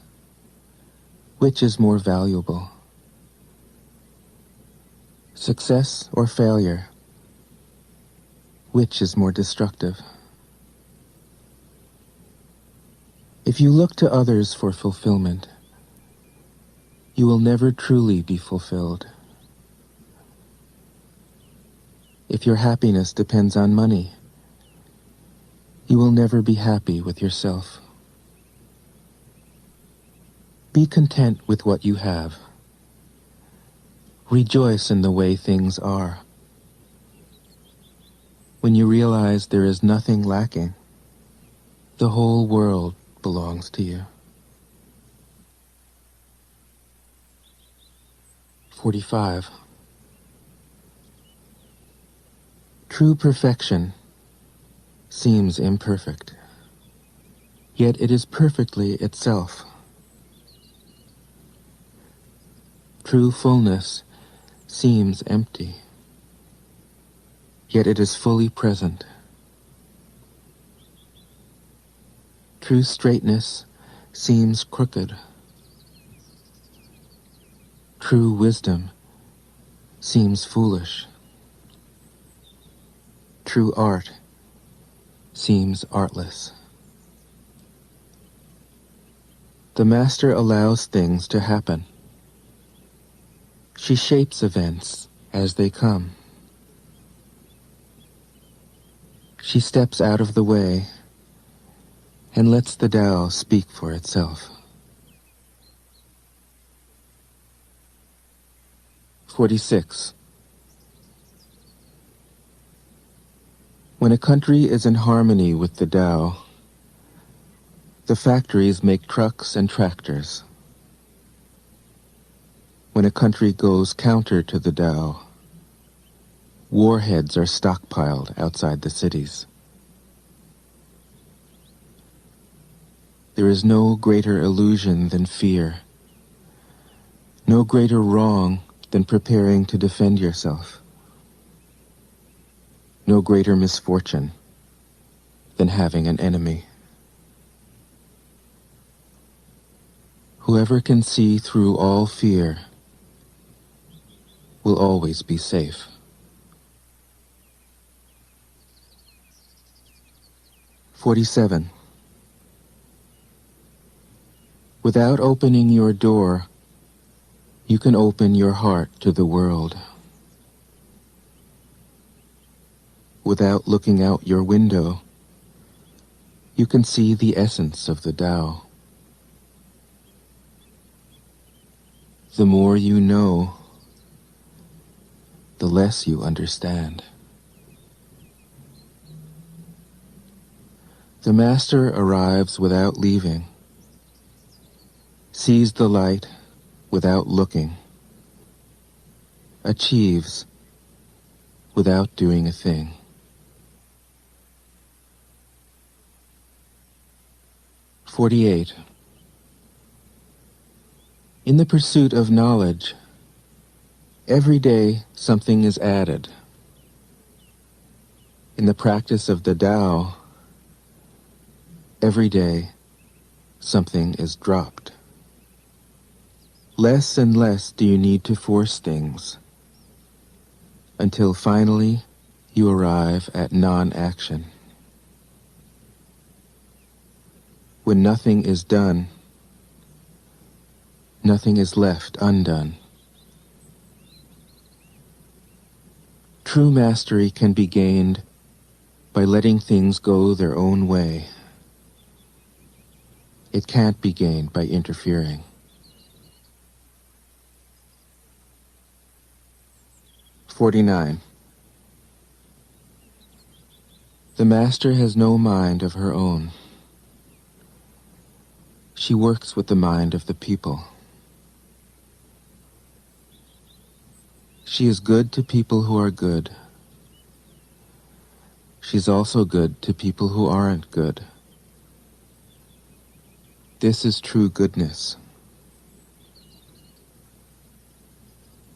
Which is more valuable? Success or failure? Which is more destructive? If you look to others for fulfillment, you will never truly be fulfilled. If your happiness depends on money, you will never be happy with yourself. Be content with what you have. Rejoice in the way things are. When you realize there is nothing lacking, the whole world belongs to you. 45. True perfection seems imperfect, yet it is perfectly itself. True fullness seems empty, yet it is fully present. True straightness seems crooked. True wisdom seems foolish. True art seems artless. The Master allows things to happen. She shapes events as they come. She steps out of the way and lets the Tao speak for itself. 46. When a country is in harmony with the Tao, the factories make trucks and tractors. When a country goes counter to the Tao, warheads are stockpiled outside the cities. There is no greater illusion than fear, no greater wrong than preparing to defend yourself, no greater misfortune than having an enemy. Whoever can see through all fear will always be safe. 47. Without opening your door, you can open your heart to the world. Without looking out your window, you can see the essence of the Tao. The more you know, the less you understand. The Master arrives without leaving, sees the light without looking, achieves without doing a thing. "48. In the pursuit of knowledge, every day something is added. In the practice of the Tao, every day something is dropped. Less and less do you need to force things, until finally you arrive at non-action. When nothing is done, nothing is left undone. True mastery can be gained by letting things go their own way. It can't be gained by interfering. 49. The Master has no mind of her own. She works with the mind of the people. She is good to people who are good. She's also good to people who aren't good. This is true goodness.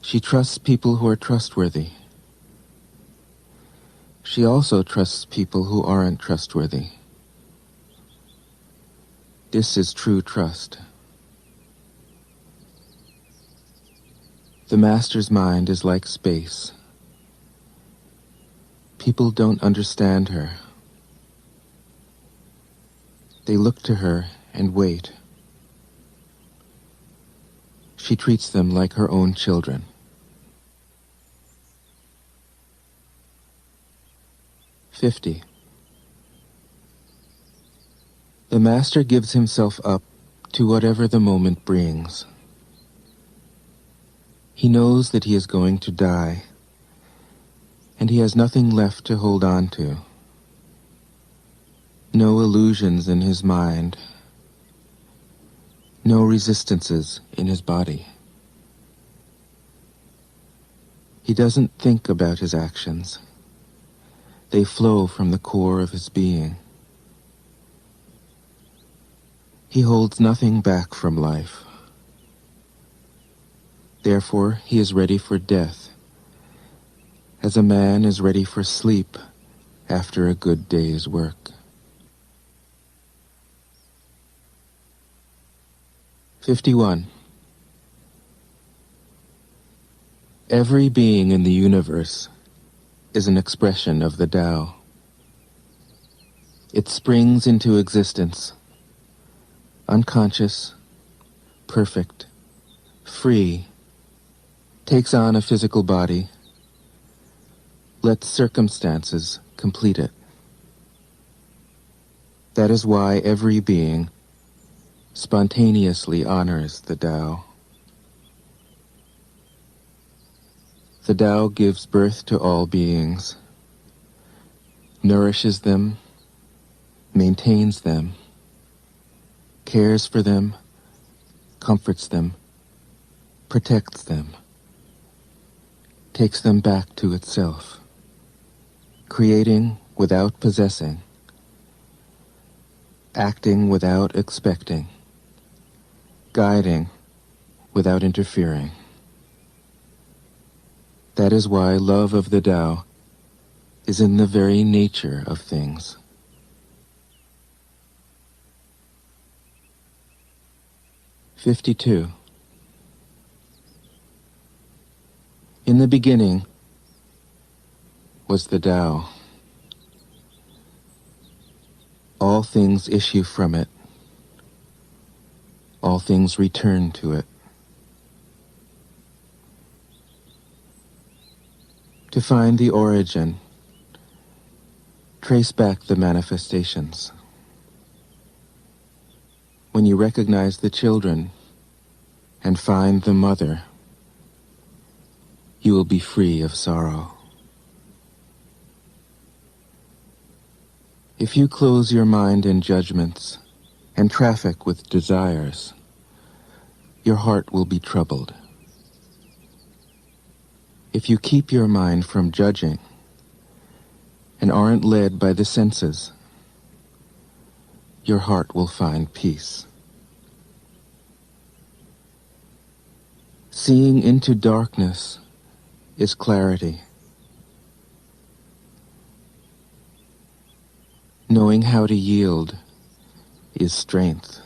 She trusts people who are trustworthy. She also trusts people who aren't trustworthy. This is true trust. The Master's mind is like space. People don't understand her. They look to her and wait. She treats them like her own children. 50. The Master gives himself up to whatever the moment brings. He knows that he is going to die, and he has nothing left to hold on to. No illusions in his mind, no resistances in his body. He doesn't think about his actions. They flow from the core of his being. He holds nothing back from life. Therefore, he is ready for death, as a man is ready for sleep after a good day's work. 51. Every being in the universe is an expression of the Tao. It springs into existence, unconscious, perfect, free, takes on a physical body, lets circumstances complete it. That is why every being spontaneously honors the Tao. The Tao gives birth to all beings, nourishes them, maintains them, cares for them, comforts them, protects them, takes them back to itself, creating without possessing, acting without expecting, guiding without interfering. That is why love of the Tao is in the very nature of things. "52. In the beginning was the Tao. All things issue from it. All things return to it. To find the origin, trace back the manifestations. When you recognize the children and find the mother, you will be free of sorrow. If you close your mind in judgments and traffic with desires, your heart will be troubled. If you keep your mind from judging and aren't led by the senses, your heart will find peace. Seeing into darkness is clarity. Knowing how to yield is strength.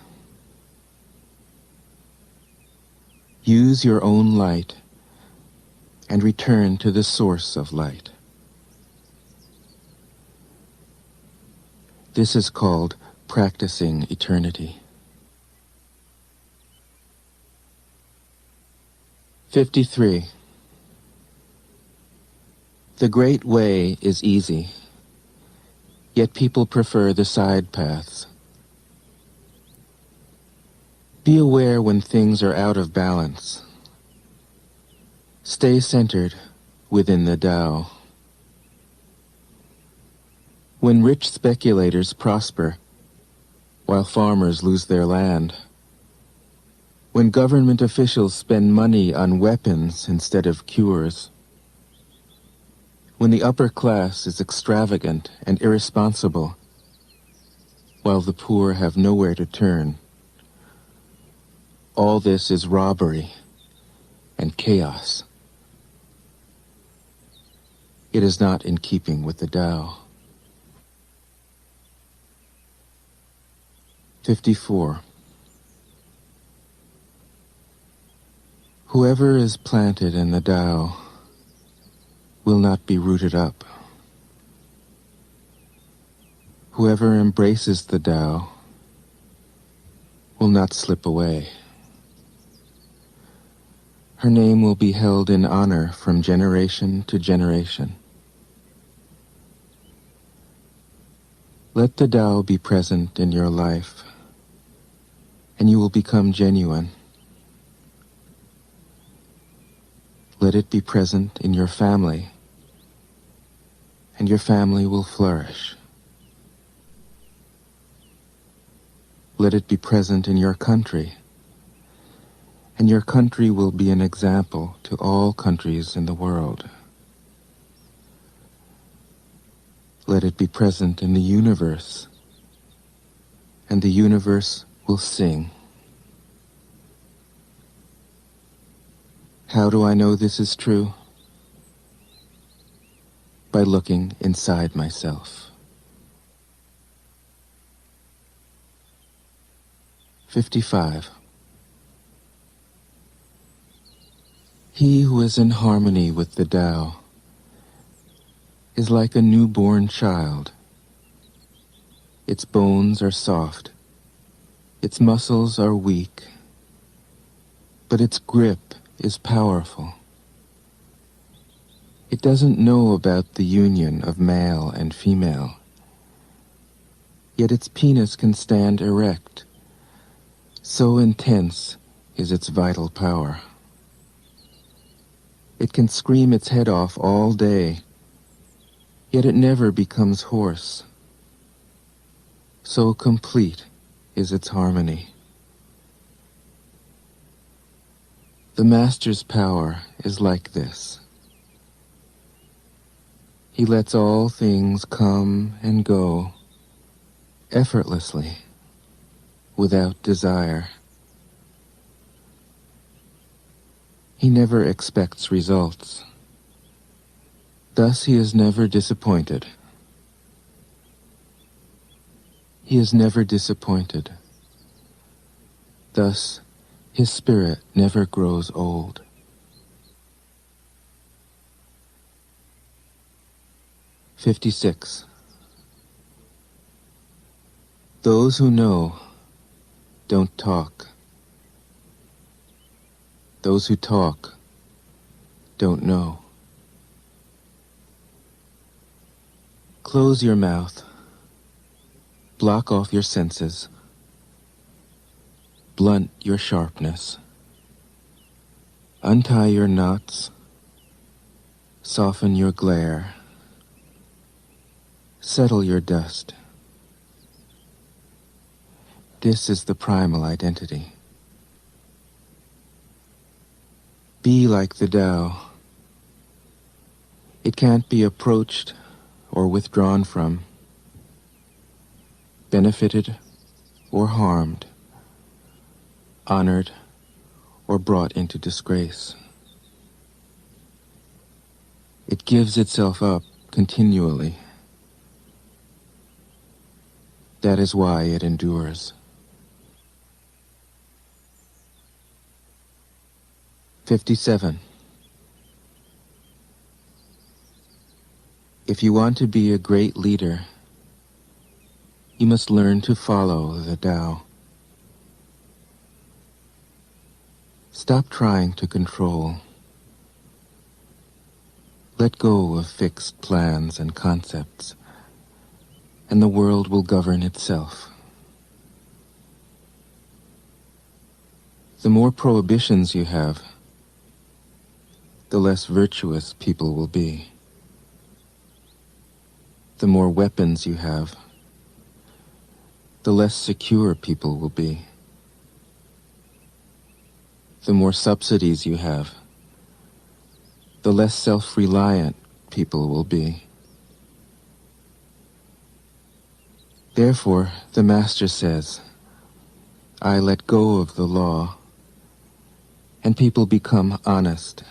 Use your own light and return to the source of light. This is called practicing eternity. 53. The great way is easy, yet people prefer the side paths. Be aware when things are out of balance. Stay centered within the Tao. When rich speculators prosper, while farmers lose their land, when government officials spend money on weapons instead of cures, when the upper class is extravagant and irresponsible, while the poor have nowhere to turn, all this is robbery and chaos. It is not in keeping with the Tao. 54. Whoever is planted in the Tao will not be rooted up. Whoever embraces the Tao will not slip away. Her name will be held in honor from generation to generation. Let the Tao be present in your life, and you will become genuine. Let it be present in your family, and your family will flourish. Let it be present in your country, and your country will be an example to all countries in the world. Let it be present in the universe, and the universe will sing. How do I know this is true? By looking inside myself. 55. He who is in harmony with the Tao is like a newborn child. Its bones are soft, its muscles are weak, but its grip is powerful. It doesn't know about the union of male and female, yet its penis can stand erect. So intense is its vital power. It can scream its head off all day, yet it never becomes hoarse. So complete is its harmony. The Master's power is like this. He lets all things come and go effortlessly, without desire. He never expects results. Thus he is never disappointed. He is never disappointed. Thus his spirit never grows old. 56. Those who know don't talk. Those who talk don't know. Close your mouth. Block off your senses. Blunt your sharpness. Untie your knots. Soften your glare. Settle your dust. This is the primal identity. Be like the Tao. It can't be approached or withdrawn from, benefited or harmed, honored or brought into disgrace. It gives itself up continually. That is why it endures. 57. If you want to be a great leader, you must learn to follow the Tao. Stop trying to control. Let go of fixed plans and concepts, and the world will govern itself. The more prohibitions you have, the less virtuous people will be. The more weapons you have, the less secure people will be. The more subsidies you have, the less self-reliant people will be. Therefore, the Master says, I let go of the law, and people become honest.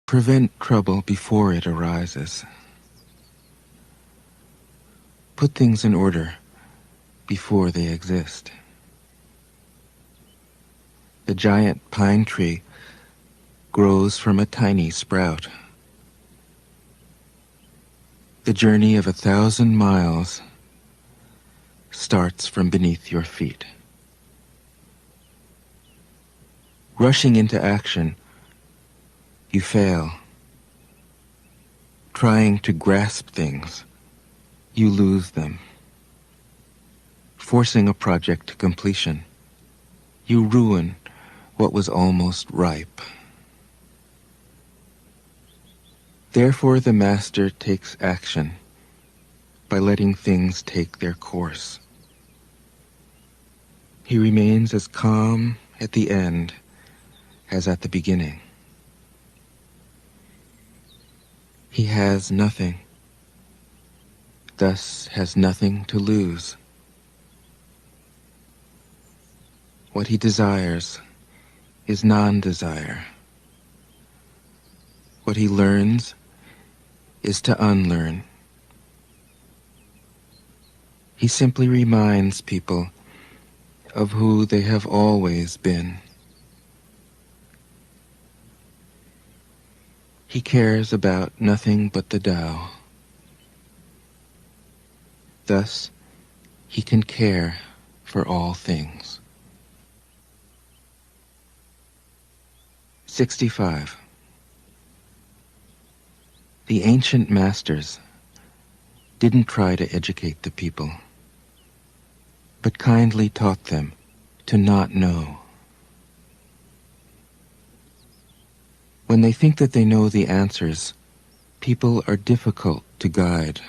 Prevent trouble before it arises. Put things in order before they exist. The giant pine tree grows from a tiny sprout. The journey of 1,000 miles starts from beneath your feet. Rushing into action, you fail. Trying to grasp things, you lose them. Forcing a project to completion, you ruin what was almost ripe. Therefore, the master takes action by letting things take their course. He remains as calm at the end as at the beginning. He has nothing, thus has nothing to lose. What he desires is non-desire. What he learns is to unlearn. He simply reminds people of who they have always been. He cares about nothing but the Tao. Thus, he can care for all things. 65. The ancient masters didn't try to educate the people, but kindly taught them to not know. When they think that they know the answers, people are difficult to guide.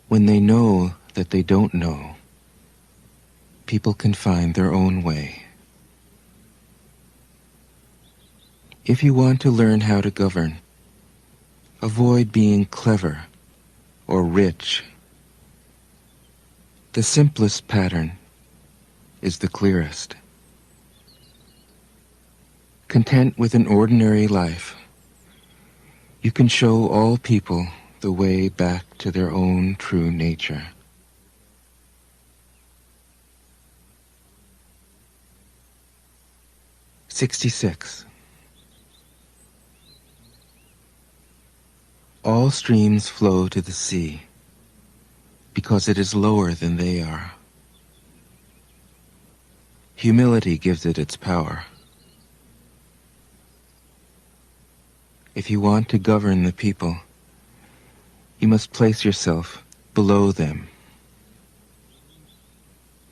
When they know that they don't know, people can find their own way. If you want to learn how to govern, avoid being clever or rich. The simplest pattern is the clearest. Content with an ordinary life, you can show all people the way back to their own true nature. '66. All streams flow to the sea because it is lower than they are. Humility gives it its power. If you want to govern the people, you must place yourself below them.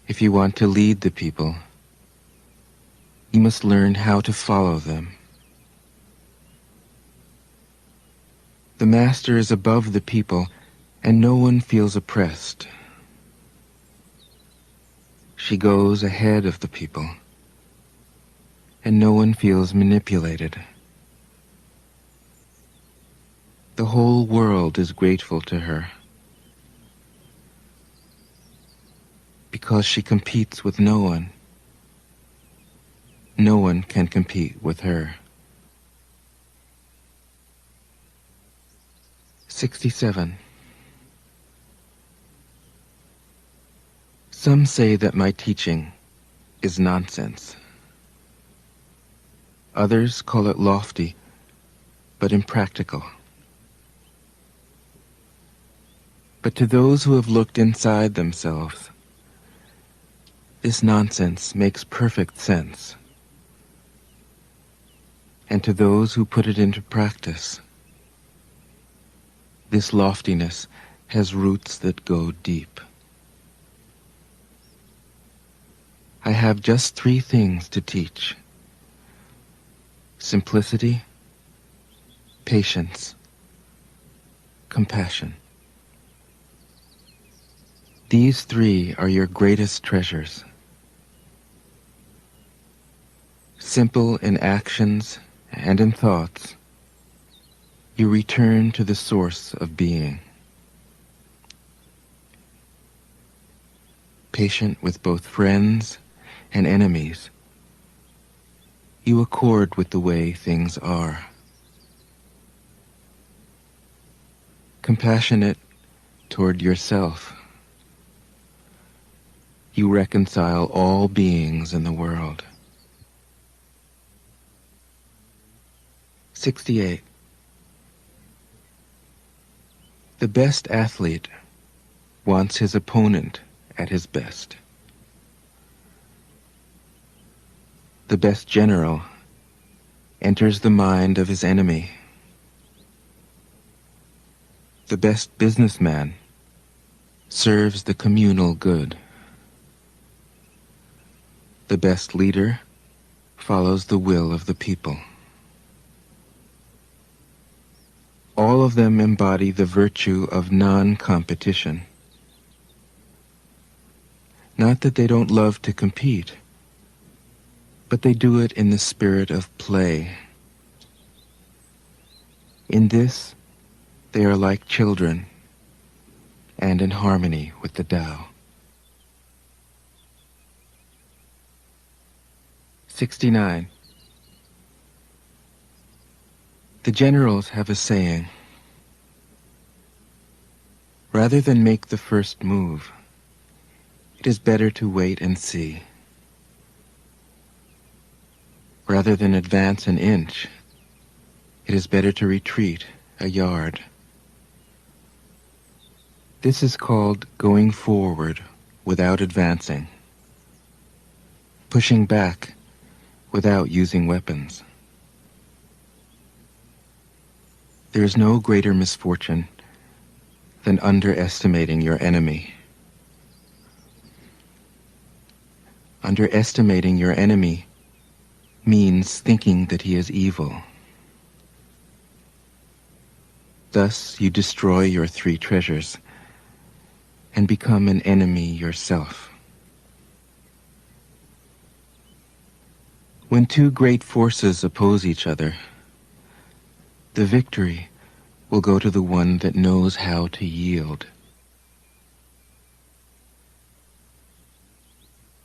If you want to lead the people, you must learn how to follow them. The master is above the people, and no one feels oppressed. She goes ahead of the people, and no one feels manipulated. The whole world is grateful to her because she competes with no one. No one can compete with her. 67. Some say that my teaching is nonsense. Others call it lofty, but impractical. But to those who have looked inside themselves, this nonsense makes perfect sense. And to those who put it into practice, this loftiness has roots that go deep. I have just 3 things to teach: simplicity, patience, compassion. These 3 are your greatest treasures. Simple in actions and in thoughts, you return to the source of being. Patient with both friends and enemies, you accord with the way things are. Compassionate toward yourself, you reconcile all beings in the world. 68. The best athlete wants his opponent at his best. The best general enters the mind of his enemy. The best businessman serves the communal good. The best leader follows the will of the people. All of them embody the virtue of non-competition. Not that they don't love to compete, but they do it in the spirit of play. In this, they are like children and in harmony with the Tao. 69. The generals have a saying: rather than make the first move, it is better to wait and see. Rather than advance an inch, it is better to retreat a yard. This is called going forward without advancing, pushing back without using weapons. There is no greater misfortune than underestimating your enemy. Underestimating your enemy means thinking that he is evil. Thus you destroy your three treasures and become an enemy yourself. When two great forces oppose each other, the victory will go to the one that knows how to yield.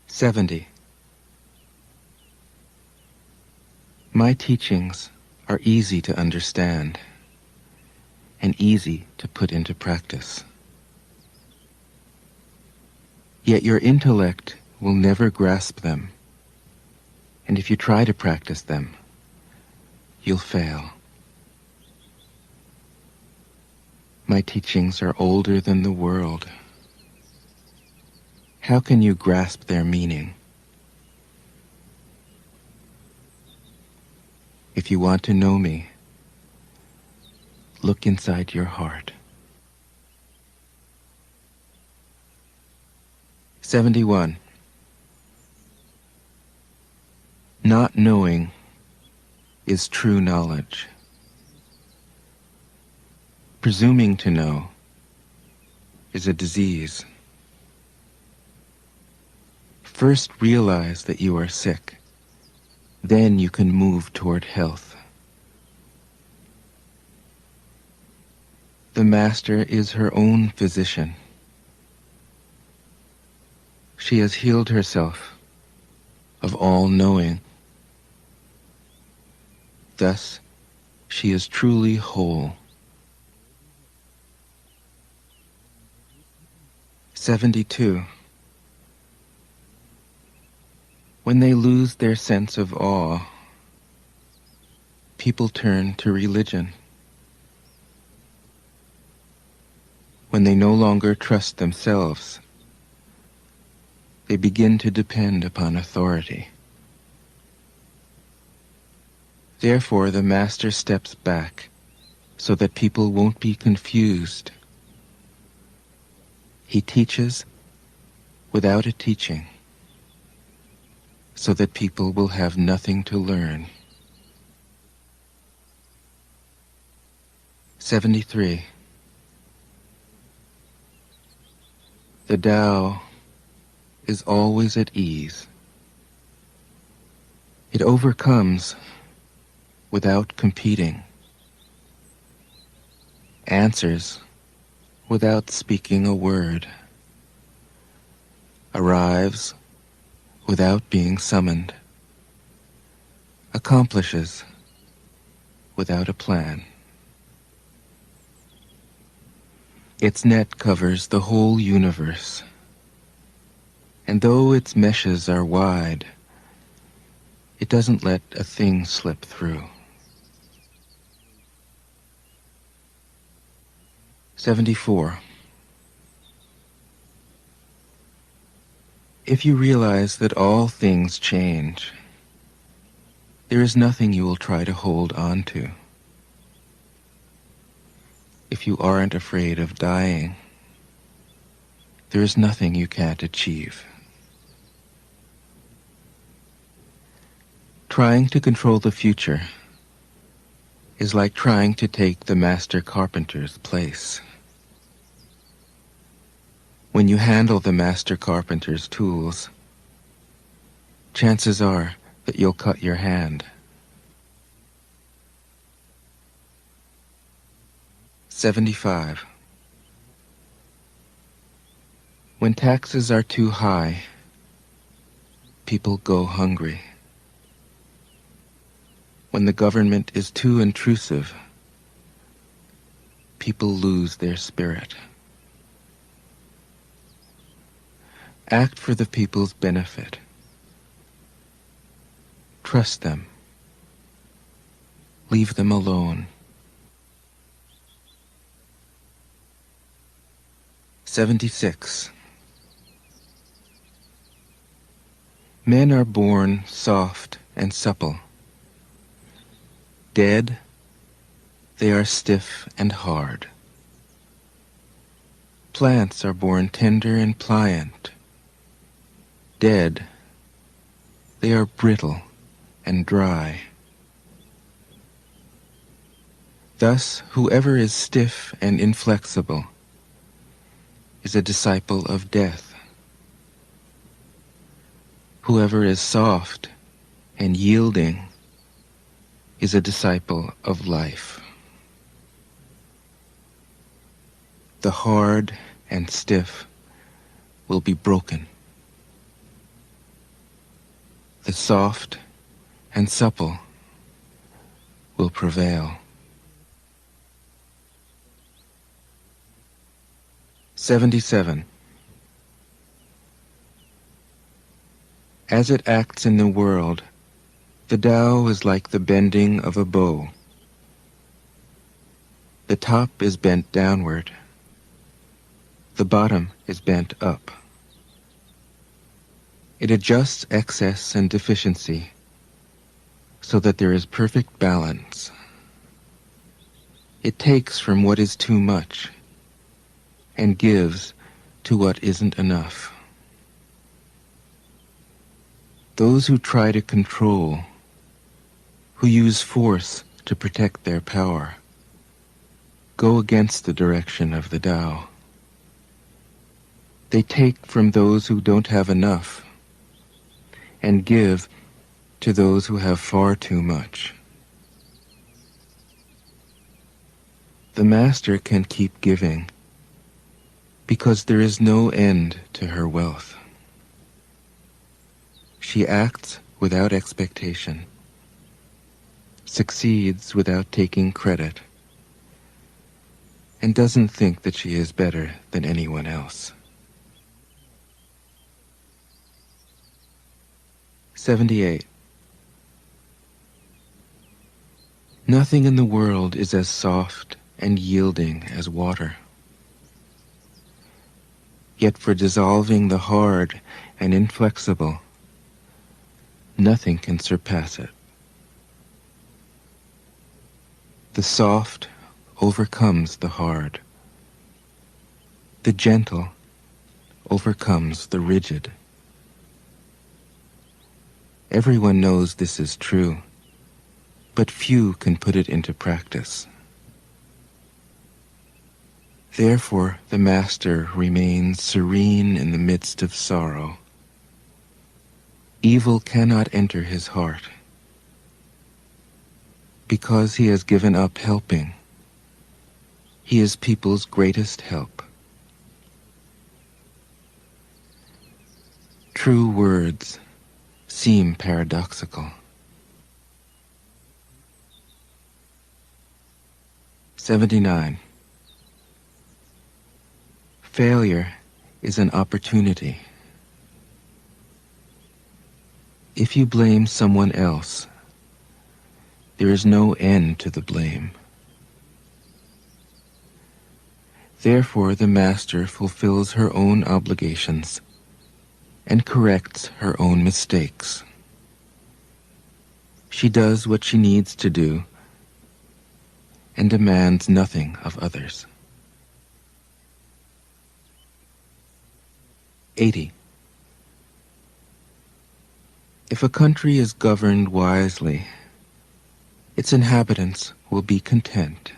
70. My teachings are easy to understand and easy to put into practice. Yet your intellect will never grasp them, and if you try to practice them, you'll fail. My teachings are older than the world. How can you grasp their meaning? If you want to know me, look inside your heart. 71. Not knowing is true knowledge. Presuming to know is a disease. First realize that you are sick. Then you can move toward health. The master is her own physician. She has healed herself of all knowing. Thus, she is truly whole. 72. When they lose their sense of awe, people turn to religion. When they no longer trust themselves, they begin to depend upon authority. Therefore, the master steps back so that people won't be confused. He teaches without a teaching, so that people will have nothing to learn. 73. The Tao is always at ease. It overcomes without competing, answers without speaking a word, arrives without being summoned, accomplishes without a plan. Its net covers the whole universe, and though its meshes are wide, it doesn't let a thing slip through. 74. If you realize that all things change, there is nothing you will try to hold on to. If you aren't afraid of dying, there is nothing you can't achieve. Trying to control the future is like trying to take the master carpenter's place. When you handle the master carpenter's tools, chances are that you'll cut your hand. 75. When taxes are too high, people go hungry. When the government is too intrusive, people lose their spirit. Act for the people's benefit. Trust them. Leave them alone. 76. Men are born soft and supple. Dead, they are stiff and hard. Plants are born tender and pliant. Dead, they are brittle and dry. Thus, whoever is stiff and inflexible is a disciple of death. Whoever is soft and yielding is a disciple of life. The hard and stiff will be broken. The soft and supple will prevail. 77. As it acts in the world, the Tao is like the bending of a bow. The top is bent downward. The bottom is bent up. It adjusts excess and deficiency so that there is perfect balance. It takes from what is too much and gives to what isn't enough. Those who try to control, who use force to protect their power, go against the direction of the Tao. They take from those who don't have enough and give to those who have far too much. The Master can keep giving because there is no end to her wealth. She acts without expectation, succeeds without taking credit, and doesn't think that she is better than anyone else. 78. Nothing in the world is as soft and yielding as water. Yet for dissolving the hard and inflexible, nothing can surpass it. The soft overcomes the hard. The gentle overcomes the rigid. Everyone knows this is true, but few can put it into practice. Therefore, the Master remains serene in the midst of sorrow. Evil cannot enter his heart, because he has given up helping. He is people's greatest help. True words seem paradoxical. 79. Failure is an opportunity. If you blame someone else, there is no end to the blame. Therefore, the master fulfills her own obligations and corrects her own mistakes. She does what she needs to do and demands nothing of others. 80. If a country is governed wisely, its inhabitants will be content.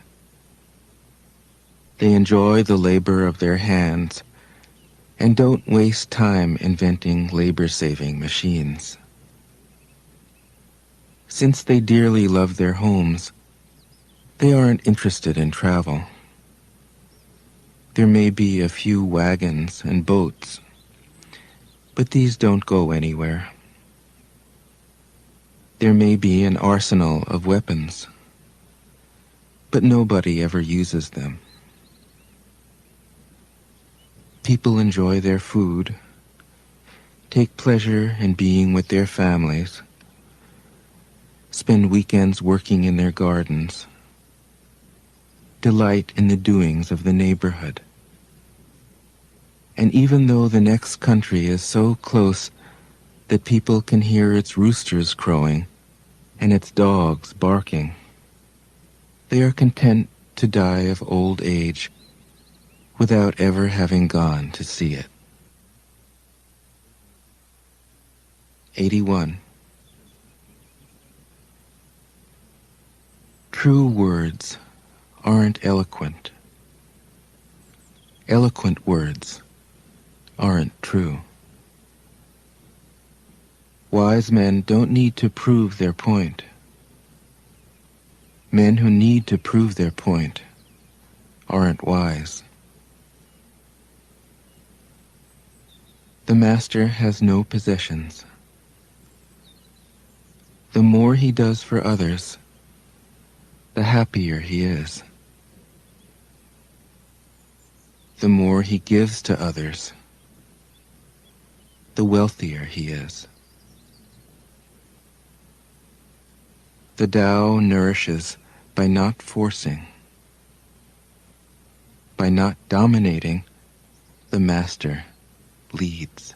They enjoy the labor of their hands and don't waste time inventing labor-saving machines. Since they dearly love their homes, they aren't interested in travel. There may be a few wagons and boats, but these don't go anywhere. There may be an arsenal of weapons, but nobody ever uses them. People enjoy their food, take pleasure in being with their families, spend weekends working in their gardens, delight in the doings of the neighborhood. And even though the next country is so close that people can hear its roosters crowing and its dogs barking, they are content to die of old age without ever having gone to see it. 81. True words aren't eloquent. Eloquent words aren't true. Wise men don't need to prove their point. Men who need to prove their point aren't wise. The master has no possessions. The more he does for others, the happier he is. The more he gives to others, the wealthier he is. The Tao nourishes by not forcing. By not dominating, the master leads.